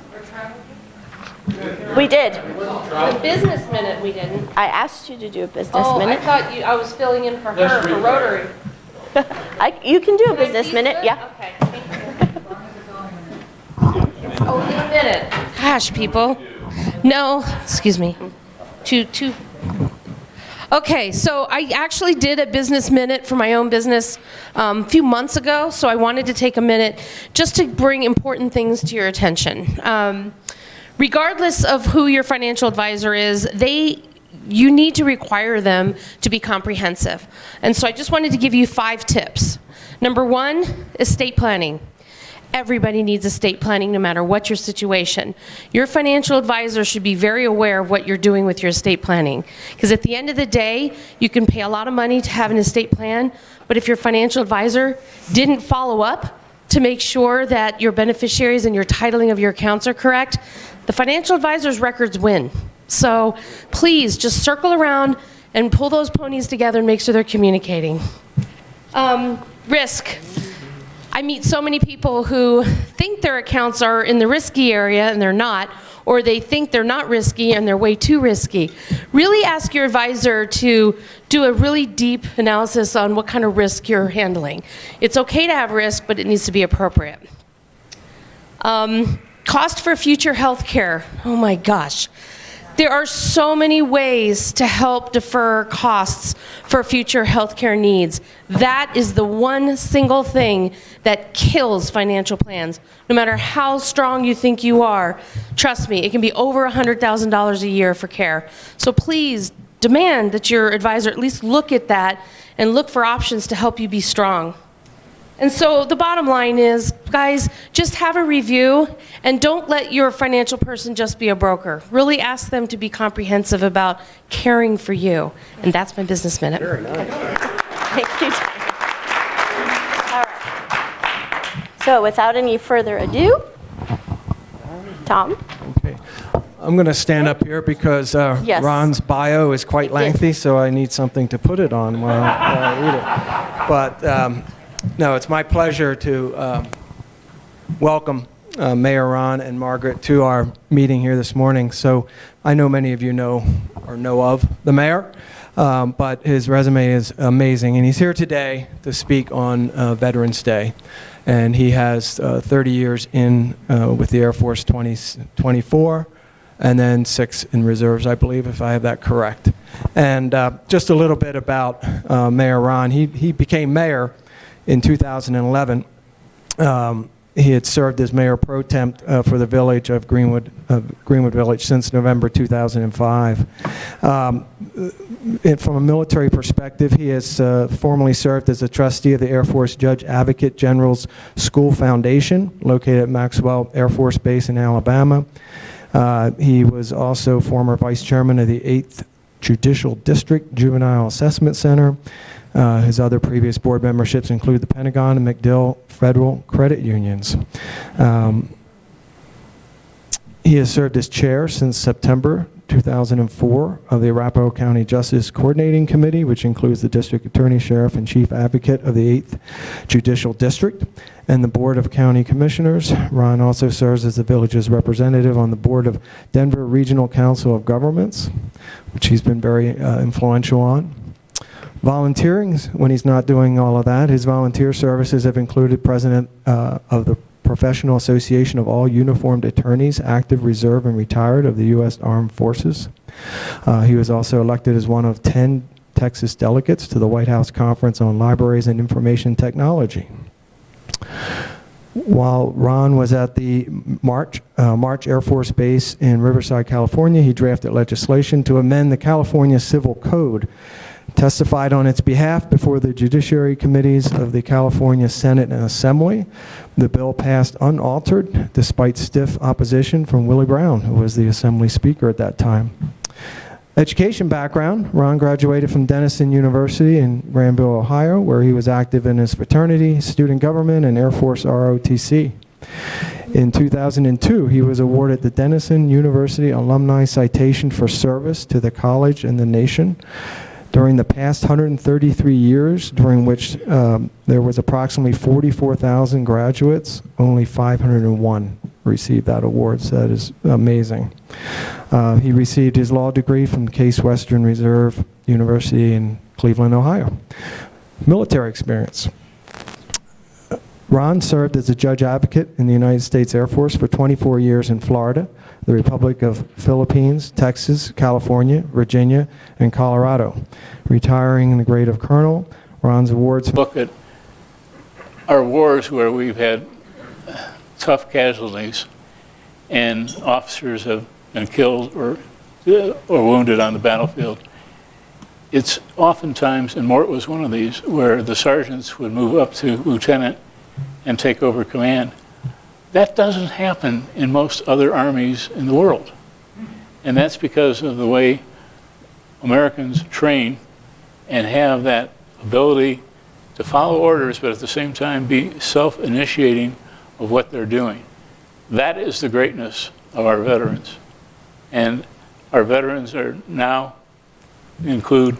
We did. The business minute we didn't. I asked you to do a business Oh, minute. I thought I was filling in for her for Rotary. You can do a business minute, yeah. Okay, thank you. Oh, in a minute. Gosh, people. No, excuse me. Two. Okay, so I actually did a business minute for my own business a few months ago, so I wanted to take a minute just to bring important things to your attention. Regardless of who your financial advisor is, you need to require them to be comprehensive. And so I just wanted to give you 5 tips. Number 1, estate planning. Everybody needs estate planning no matter what your situation. Your financial advisor should be very aware of what you're doing with your estate planning. Because at the end of the day, you can pay a lot of money to have an estate plan, but if your financial advisor didn't follow up to make sure that your beneficiaries and your titling of your accounts are correct, the financial advisor's records win. So please just circle around and pull those ponies together and make sure they're communicating. Risk. I meet so many people who think their accounts are in the risky area and they're not, or they think they're not risky and they're way too risky. Really ask your advisor to do a really deep analysis on what kind of risk you're handling. It's okay to have risk, but it needs to be appropriate. Cost for future health care. Oh my gosh. There are so many ways to help defer costs for future healthcare needs. That is the one single thing that kills financial plans. No matter how strong you think you are, trust me, it can be over $100,000 a year for care. So please demand that your advisor at least look at that and look for options to help you be strong. And so the bottom line is, guys, just have a review and don't let your financial person just be a broker. Really ask them to be comprehensive about caring for you. And that's my business minute. Very nice. Thank you. All right. So without any further ado, Tom. Okay. I'm going to stand up here because Yes. Ron's bio is quite lengthy, so I need something to put it on while I read it. But no, it's my pleasure to welcome Mayor Ron and Margaret to our meeting here this morning. So I know many of you know or know of the mayor, but his resume is amazing. And he's here today to speak on Veterans Day. And he has 30 years in with the Air Force, 24, and then 6 in reserves, I believe, if I have that correct. And just a little bit about Mayor Ron. He became mayor in 2011. He had served as mayor pro temp for the village of Greenwood Village since November 2005. From a military perspective, he has formerly served as a trustee of the Air Force Judge Advocate General's School Foundation, located at Maxwell Air Force Base in Alabama. He was also former vice chairman of the 8th Judicial District Juvenile Assessment Center. His other previous board memberships include the Pentagon and MacDill Federal Credit Unions. He has served as chair since September 2004 of the Arapahoe County Justice Coordinating Committee, which includes the District Attorney, Sheriff, and Chief Advocate of the 8th Judicial District, and the Board of County Commissioners. Ron also serves as the village's representative on the board of Denver Regional Council of Governments, which he's been very influential on. Volunteering, when he's not doing all of that, his volunteer services have included president of the Professional Association of All Uniformed Attorneys, active, reserve, and retired of the U.S. Armed Forces. He was also elected as one of 10 Texas delegates to the White House Conference on Libraries and Information Technology. While Ron was at the March Air Force Base in Riverside, California, he drafted legislation to amend the California Civil Code, testified on its behalf before the Judiciary Committees of the California Senate and Assembly. The bill passed unaltered despite stiff opposition from Willie Brown, who was the Assembly Speaker at that time. Education background, Ron graduated from Denison University in Granville, Ohio, where he was active in his fraternity, student government, and Air Force ROTC. In 2002, he was awarded the Denison University Alumni Citation for Service to the college and the nation. During the past 133 years, during which there was approximately 44,000 graduates, only 501 received that award, so that is amazing. He received his law degree from Case Western Reserve University in Cleveland, Ohio. Military experience. Ron served as a judge advocate in the United States Air Force for 24 years in Florida, the Republic of Philippines, Texas, California, Virginia, and Colorado. Retiring in the grade of colonel, Ron's awards... Look at our wars where we've had tough casualties and officers have been killed or wounded on the battlefield. It's oftentimes, and Mort was one of these, where the sergeants would move up to lieutenant and take over command. That doesn't happen in most other armies in the world. And that's because of the way Americans train and have that ability to follow orders, but at the same time be self-initiating of what they're doing. That is the greatness of our veterans. And our veterans are now include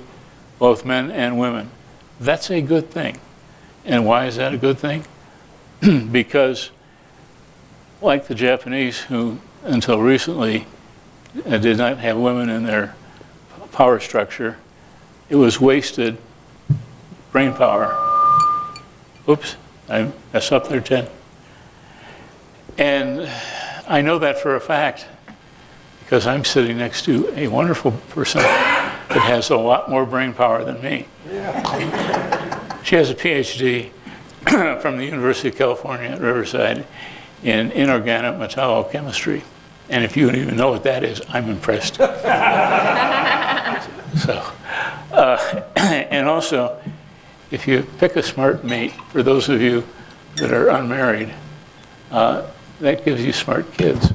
both men and women. That's a good thing. And why is that a good thing? Because like the Japanese, who until recently did not have women in their power structure, it was wasted brain power. Oops, I messed up there, Ted. And I know that for a fact because I'm sitting next to a wonderful person that has a lot more brain power than me. She has a PhD from the University of California at Riverside in inorganic metallochemistry. And if you don't even know what that is, I'm impressed. And also, if you pick a smart mate, for those of you that are unmarried, that gives you smart kids.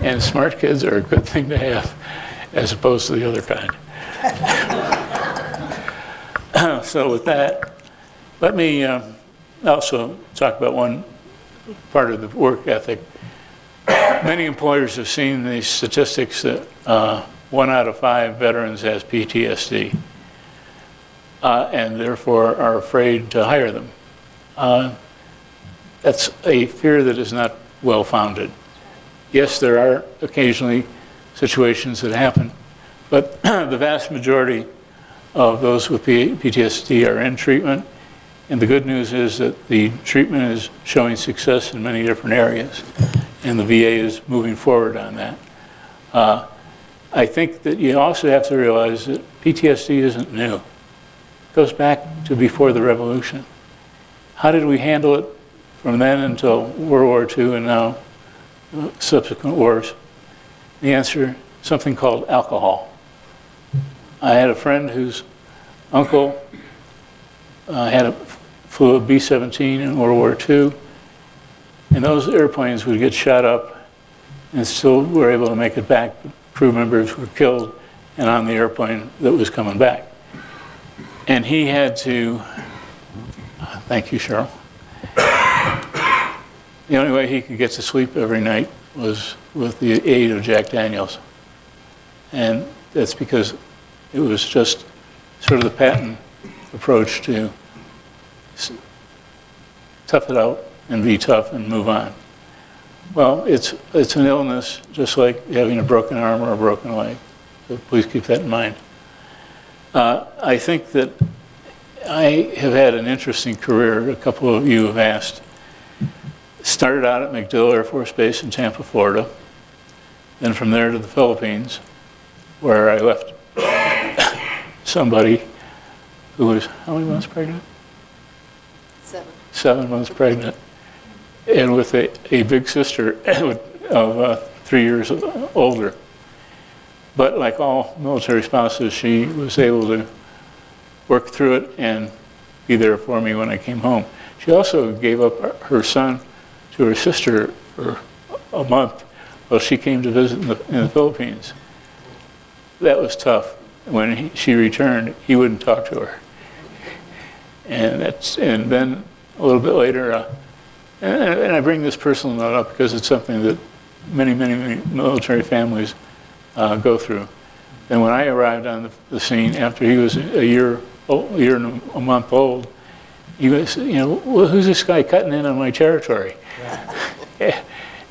And smart kids are a good thing to have as opposed to the other kind. So with that, let me also talk about one part of the work ethic. Many employers have seen these statistics that 1 out of 5 veterans has PTSD and therefore are afraid to hire them. That's a fear that is not well-founded. Yes, there are occasionally situations that happen, but the vast majority of those with PTSD are in treatment. And the good news is that the treatment is showing success in many different areas, and the VA is moving forward on that. I think that you also have to realize that PTSD isn't new. It goes back to before the revolution. How did we handle it from then until World War II and now subsequent wars? The answer, something called alcohol. I had a friend whose uncle flew a B-17 in World War II, and those airplanes would get shot up and still were able to make it back. Crew members were killed and on the airplane that was coming back. And he had to, thank you, Cheryl. The only way he could get to sleep every night was with the aid of Jack Daniels. And that's because it was just sort of the Patton approach to tough it out and be tough and move on. Well, it's an illness just like having a broken arm or a broken leg. So please keep that in mind. I think that I have had an interesting career. A couple of you have asked. Started out at MacDill Air Force Base in Tampa, Florida. Then from there to the Philippines, where I left somebody who was, how many months pregnant? 7 months pregnant. And with a big sister of 3 years older. But like all military spouses, she was able to work through it and be there for me when I came home. She also gave up her son to her sister for a month while she came to visit in the Philippines. That was tough. When she returned, he wouldn't talk to her. And then a little bit later, and I bring this personal note up because it's something that many military families go through. Then when I arrived on the scene after he was a year and a month old, he was, well, who's this guy cutting in on my territory? Yeah.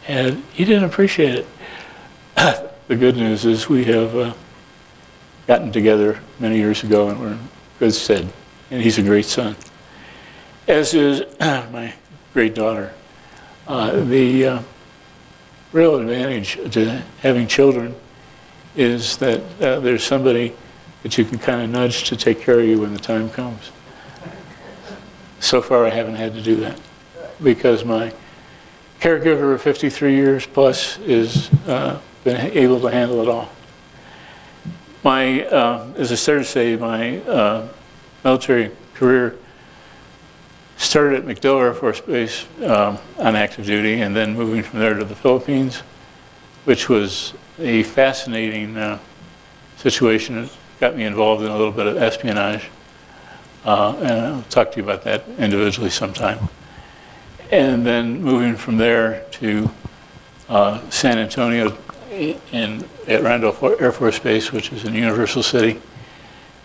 And he didn't appreciate it. The good news is we have gotten together many years ago and we're in good stead. And he's a great son, as is my great daughter. The real advantage to having children is that there's somebody that you can kind of nudge to take care of you when the time comes. So far, I haven't had to do that because my caregiver of 53 years plus is been able to handle it all. As I started to say, my military career started at MacDill Air Force Base on active duty, and then moving from there to the Philippines, which was a fascinating situation. It got me involved in a little bit of espionage, and I'll talk to you about that individually sometime. And then moving from there to San Antonio at Randolph Air Force Base, which is in Universal City,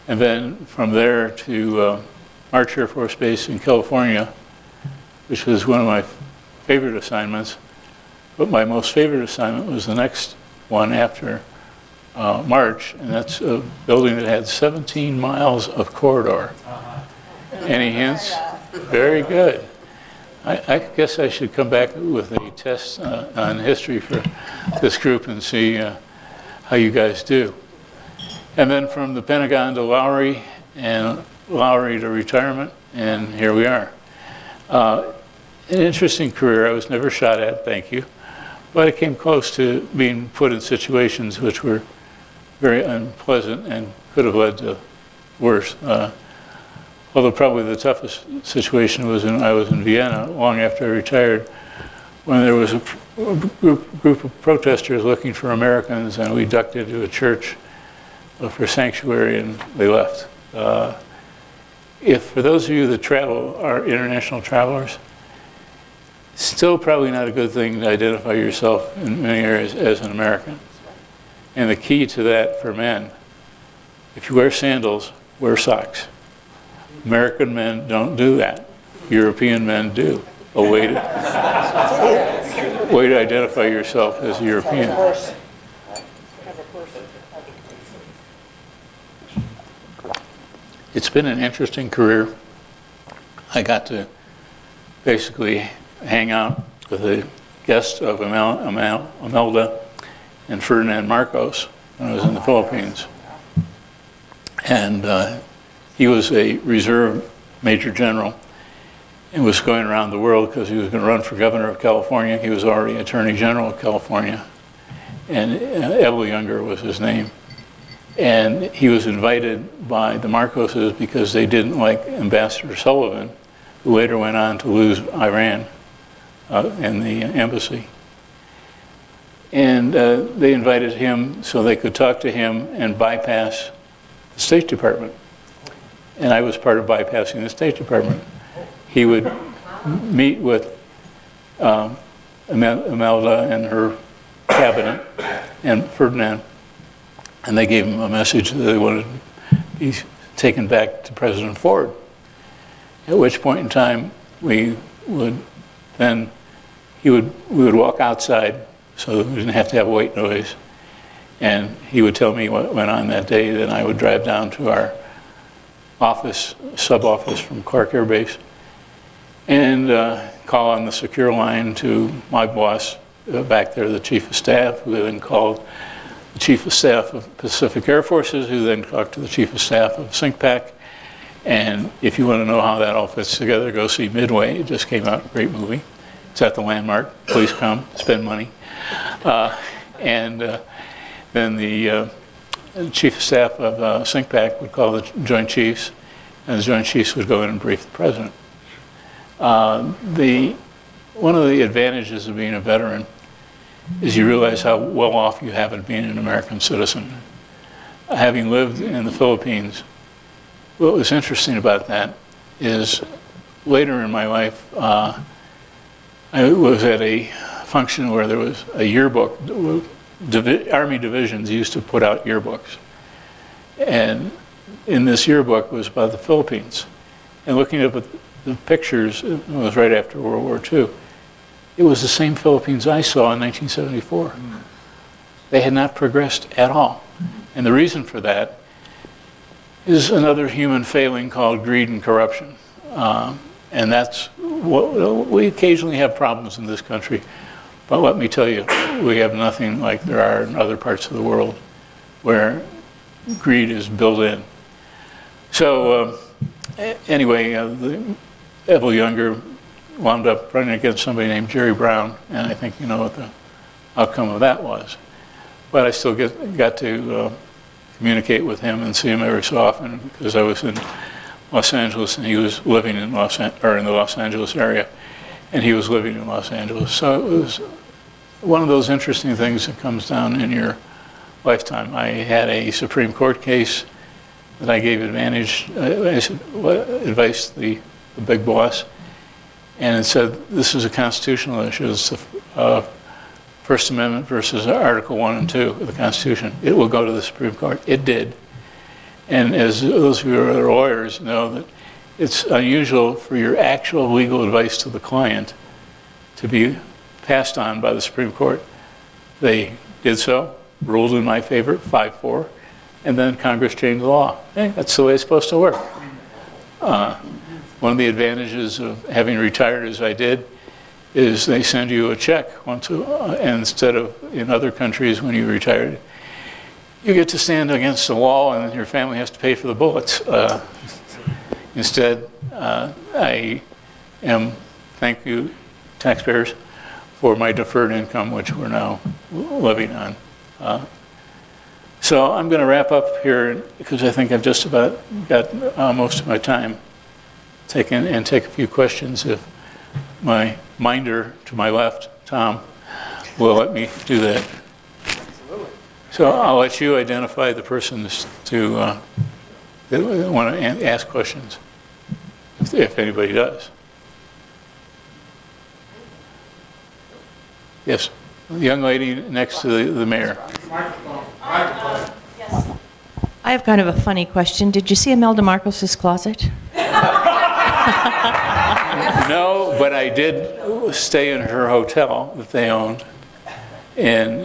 and then from there to March Air Force Base in California, which was one of my favorite assignments. But my most favorite assignment was the next one after March, and that's a building that had 17 miles of corridor. Any hints? Very good. I guess I should come back with a test on history for this group and see how you guys do. And then from the Pentagon to Lowry, and Lowry to retirement, and here we are. An interesting career. I was never shot at, thank you. But I came close to being put in situations which were very unpleasant and could have led to worse. Although probably the toughest situation was when I was in Vienna, long after I retired, when there was a group of protesters looking for Americans, and we ducked into a church for sanctuary, and they left. If for those of you that travel are international travelers, still probably not a good thing to identify yourself in many areas as an American. And the key to that for men, if you wear sandals, wear socks. American men don't do that. European men do. A way to identify yourself as a European. It's been an interesting career. I got to basically hang out with the guests of Imelda and Ferdinand Marcos when I was in the Philippines. And he was a reserve major general and was going around the world because he was going to run for governor of California. He was already attorney general of California. And Ebel Younger was his name. And he was invited by the Marcoses because they didn't like Ambassador Sullivan, who later went on to lose Iran in the embassy. And they invited him so they could talk to him and bypass the State Department. And I was part of bypassing the State Department. He would meet with Imelda and her cabinet and Ferdinand, and they gave him a message that they wanted to be taken back to President Ford. At which point in time, we would walk outside so that we didn't have to have a white noise, and he would tell me what went on that day. Then I would drive down to our office, sub-office from Clark Air Base, and call on the secure line to my boss back there, the Chief of Staff, who then called the Chief of Staff of Pacific Air Forces, who then talked to the Chief of Staff of SINCPAC. And if you want to know how that all fits together, go see Midway. It just came out, great movie. It's at the Landmark. Please come, spend money. Then the Chief of Staff of SINCPAC would call the Joint Chiefs, and the Joint Chiefs would go in and brief the President. One of the advantages of being a veteran is you realize how well off you have in being an American citizen. Having lived in the Philippines, what was interesting about that is later in my life, I was at a function where there was a yearbook. Army divisions used to put out yearbooks. and in this yearbook was about the Philippines. And looking up at the pictures, it was right after World War II, it was the same Philippines I saw in 1974. They had not progressed at all. And the reason for that is another human failing called greed and corruption. And that's what we occasionally have problems in this country. But let me tell you, we have nothing like there are in other parts of the world where greed is built in. So anyway, Evel Younger wound up running against somebody named Jerry Brown, and I think you know what the outcome of that was. But I still got to communicate with him and see him every so often because I was in Los Angeles and he was living in in the Los Angeles area, and he was living in Los Angeles. So it was one of those interesting things that comes down in your lifetime. I had a Supreme Court case that I gave advice to the big boss, and it said this is a constitutional issue. It's the First Amendment versus Article 1 and 2 of the Constitution. It will go to the Supreme Court. It did. And as those of you who are lawyers know, that it's unusual for your actual legal advice to the client to be passed on by the Supreme Court. They did so, ruled in my favor, 5-4, and then Congress changed the law. Hey, that's the way it's supposed to work. One of the advantages of having retired as I did is they send you a check and instead of in other countries when you retired, you get to stand against the wall and your family has to pay for the bullets. Instead, I am, thank you, taxpayers, for my deferred income, which we're now living on. So I'm going to wrap up here because I think I've just about got most of my time taken and take a few questions if my minder to my left, Tom, will let me do that. So I'll let you identify the persons that want to ask questions, if anybody does. Yes, the young lady next to the mayor. I have kind of a funny question. Did you see Imelda Marcos's closet? No, but I did stay in her hotel that they owned, and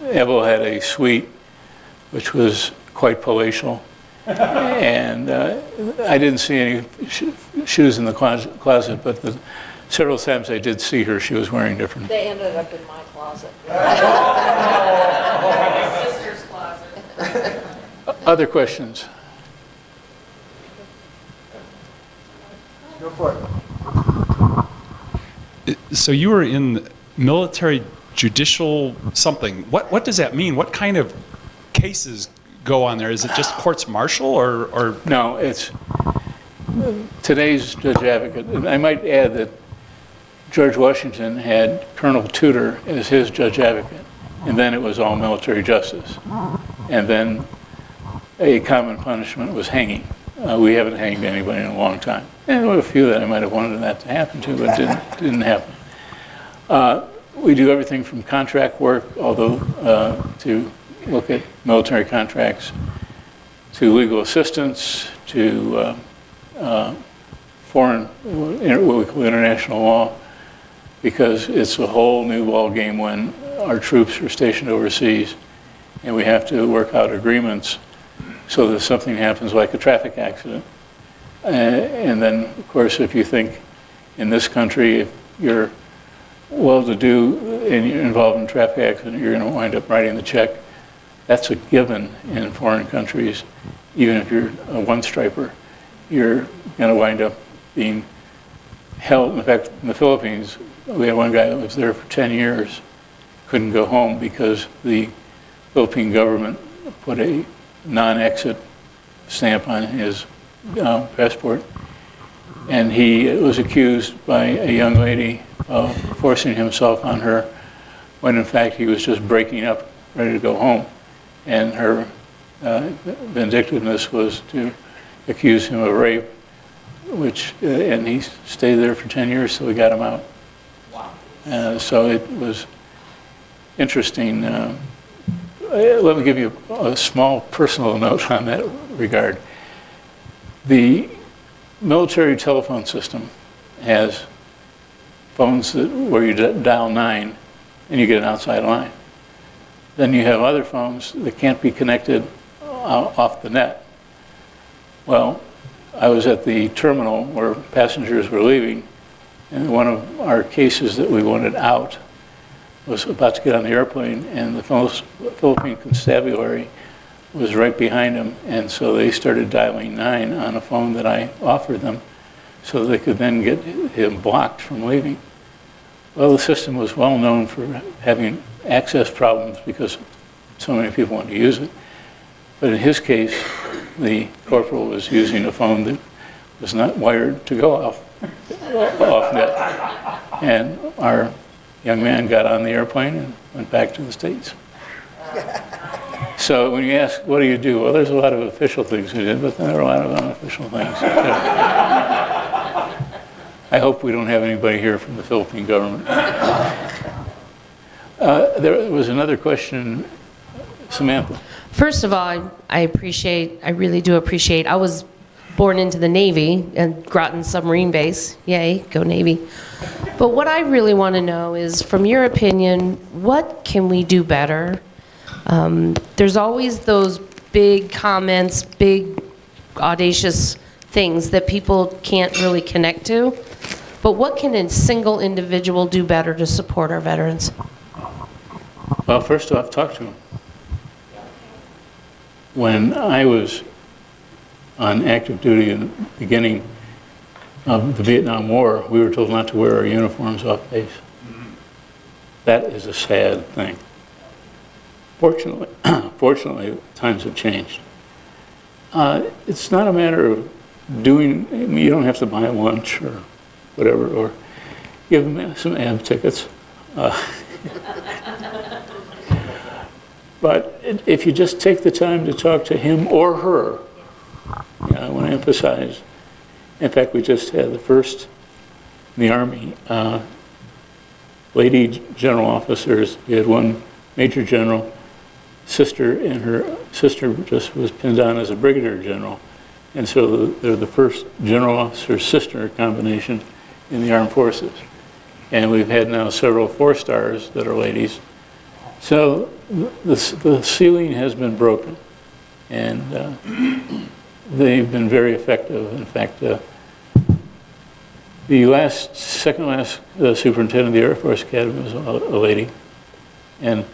Evel had a suite, which was quite palatial, and I didn't see any shoes in the closet, but several times I did see her, she was wearing different. They ended up in my closet. My sister's closet. Other questions? Go for it. So you were in military judicial something. What does that mean? What kind of cases go on there? Is it just courts martial or? No, it's today's judge advocate. And I might add that George Washington had Colonel Tudor as his judge advocate, and then it was all military justice. And then a common punishment was hanging. We haven't hanged anybody in a long time. And there were a few that I might have wanted that to happen to, but didn't happen. We do everything from contract work, although to look at military contracts, to legal assistance, to foreign, what we call international law, because it's a whole new ball game when our troops are stationed overseas and we have to work out agreements so that if something happens like a traffic accident. And then, of course, if you think in this country, if you're well-to-do and you're involved in a traffic accident, you're going to wind up writing the check. That's a given in foreign countries. Even if you're a one-striper, you're going to wind up being held. In fact, in the Philippines, we had one guy that was there for 10 years, couldn't go home because the Philippine government put a non-exit stamp on his passport. And he was accused by a young lady of forcing himself on her when in fact he was just breaking up, ready to go home. And her vindictiveness was to accuse him of rape, and he stayed there for 10 years till we got him out. Wow. So it was interesting. let me give you a small personal note on that regard. The military telephone system has phones where you dial 9 and you get an outside line. Then you have other phones that can't be connected off the net. Well, I was at the terminal where passengers were leaving, and one of our cases that we wanted out was about to get on the airplane, and the Philippine constabulary was right behind him, and so they started dialing 9 on a phone that I offered them so they could then get him blocked from leaving. Well, the system was well known for having access problems because so many people wanted to use it. But in his case, the corporal was using a phone that was not wired to go off net. And our young man got on the airplane and went back to the States. So when you ask, what do you do? Well, there's a lot of official things we did, but there are a lot of unofficial things. I hope we don't have anybody here from the Philippine government. There was another question, Samantha. First of all, I really do appreciate, I was born into the Navy and Groton Submarine Base. Yay, go Navy. But what I really want to know is, from your opinion, what can we do better? There's always those big comments, big audacious things that people can't really connect to. But what can a single individual do better to support our veterans? Well, first off, talk to them. When I was on active duty in the beginning of the Vietnam War, we were told not to wear our uniforms off base. That is a sad thing. Fortunately, times have changed. It's not a matter of doing, I mean, you don't have to buy lunch or whatever, or give them some AB tickets. But if you just take the time to talk to him or her, I want to emphasize, in fact, we just had the first in the Army, lady general officers. We had one major general, sister, and her sister just was pinned on as a brigadier general. And so they're the first general officer sister combination in the armed forces. And we've had now several 4-stars that are ladies. So the ceiling has been broken, and they've been very effective. In fact, the second last superintendent of the Air Force Academy was a lady. And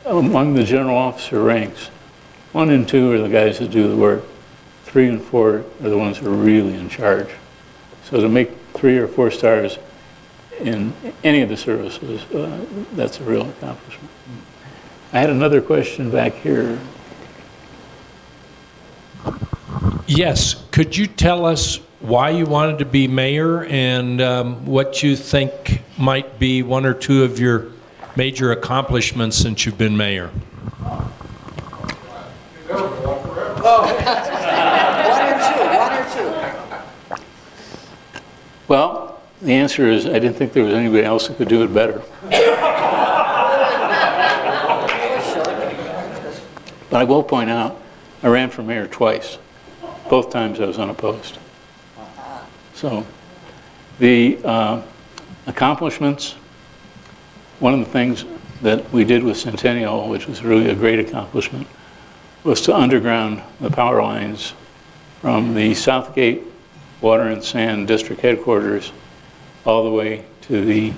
among the general officer ranks, 1 and 2 are the guys that do the work. 3 and 4 are the ones who are really in charge. So to make 3 or 4 stars in any of the services, that's a real accomplishment. I had another question back here. Yes, could you tell us why you wanted to be mayor and what you think might be 1 or 2 of your major accomplishments since you've been mayor? Well, the answer is I didn't think there was anybody else who could do it better. But I will point out, I ran for mayor twice. Both times I was unopposed. So the accomplishments, one of the things that we did with Centennial, which was really a great accomplishment, was to underground the power lines from the Southgate Water and Sand District Headquarters all the way to the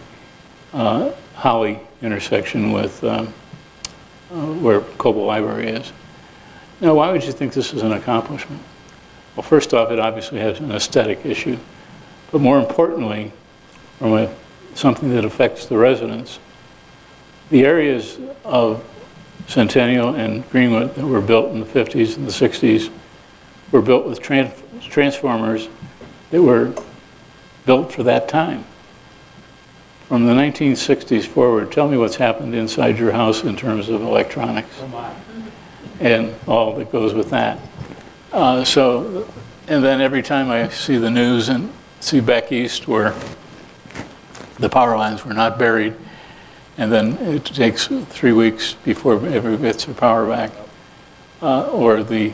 Holly intersection with where Coble Library is. Now, why would you think this is an accomplishment? Well, first off, it obviously has an aesthetic issue, but more importantly, from something that affects the residents, the areas of Centennial and Greenwood that were built in the 50s and the 60s were built with transformers that were built for that time. From the 1960s forward, tell me what's happened inside your house in terms of electronics and all that goes with that. And then every time I see the news and see back east where the power lines were not buried and then it takes 3 weeks before everybody gets their power back. Or the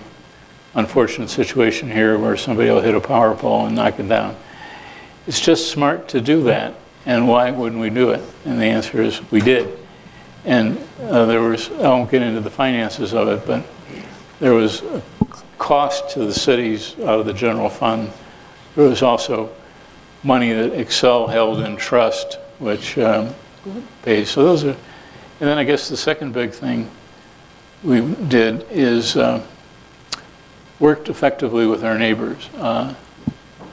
unfortunate situation here where somebody will hit a power pole and knock it down. It's just smart to do that, and why wouldn't we do it? And the answer is we did. And there was, I won't get into the finances of it, but there was a cost to the cities out of the general fund. There was also money that Excel held in trust, which pays. So those are, and then I guess the second big thing we did is worked effectively with our neighbors.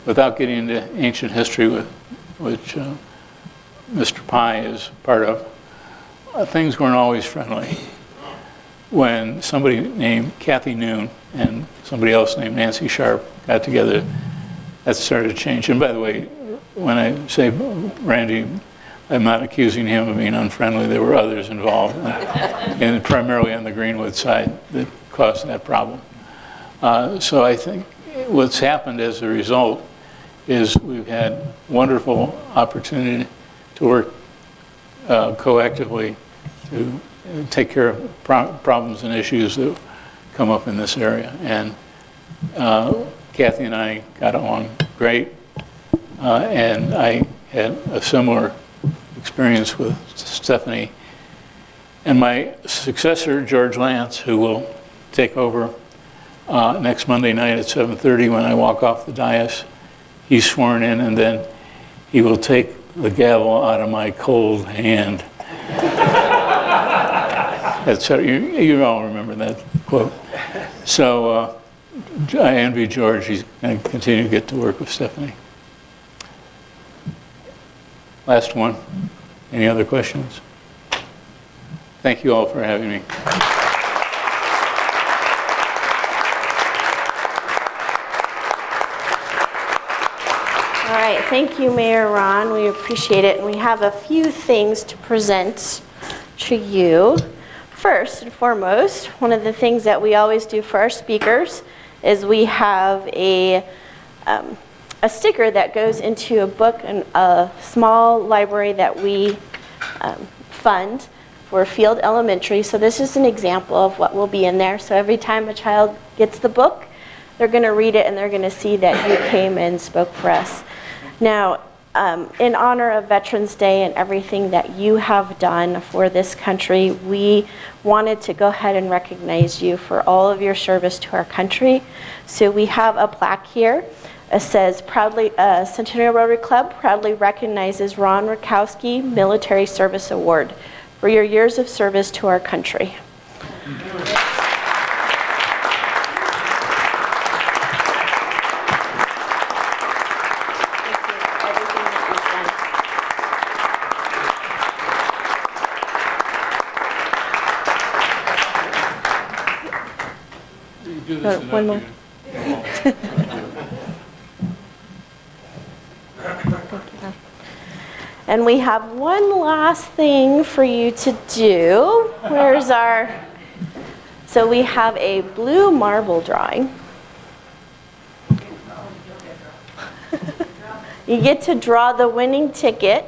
Without getting into ancient history, which Mr. Pye is part of, things weren't always friendly. When somebody named Kathy Noon and somebody else named Nancy Sharp got together, that started to change. And by the way, when I say Randy, I'm not accusing him of being unfriendly. There were others involved, and primarily on the Greenwood side that caused that problem. So I think what's happened as a result is we've had wonderful opportunity to work coactively to take care of problems and issues that come up in this area. And Kathy and I got along great, and I had a similar experience with Stephanie. And my successor, George Lance, who will take over next Monday night at 7:30 when I walk off the dais, he's sworn in, and then he will take the gavel out of my cold hand. You all remember that quote. So I envy George. He's going to continue to get to work with Stephanie. Last one. Any other questions? Thank you all for having me. All right, thank you, Mayor Ron. We appreciate it. And we have a few things to present to you. First and foremost, one of the things that we always do for our speakers is we have a sticker that goes into a book, and a small library that we fund for Field Elementary. So this is an example of what will be in there. So every time a child gets the book, they're going to read it and they're going to see that you came and spoke for us. Now, in honor of Veterans Day and everything that you have done for this country, we wanted to go ahead and recognize you for all of your service to our country. So we have a plaque here. It says, proudly, Centennial Rotary Club proudly recognizes Ron Rakowski Military Service Award for your years of service to our country. One more. And we have one last thing for you to do. Where's our... So we have a blue marble drawing. You get to draw the winning ticket.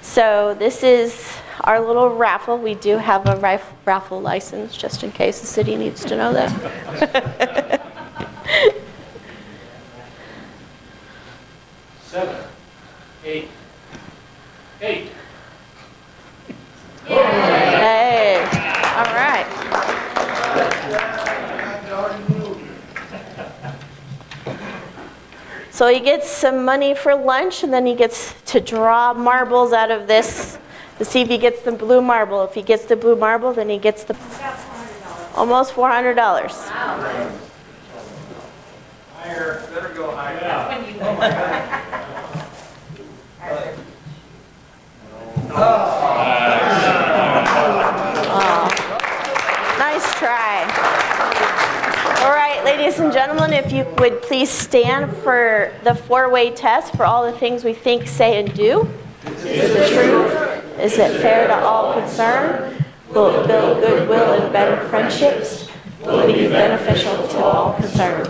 So this is our little raffle. We do have a raffle license, just in case the city needs to know that. 7, 8, 8. Hey, all right. So he gets some money for lunch, and then he gets to draw marbles out of this to see if he gets the blue marble. If he gets the blue marble, then he gets the almost $400. Higher, better go higher. Nice try. All right, ladies and gentlemen, if you would please stand for the four-way test for all the things we think, say, and do. Is it the truth? Is it fair to all concerned? Will it build goodwill and better friendships? Will it be beneficial to all concerned?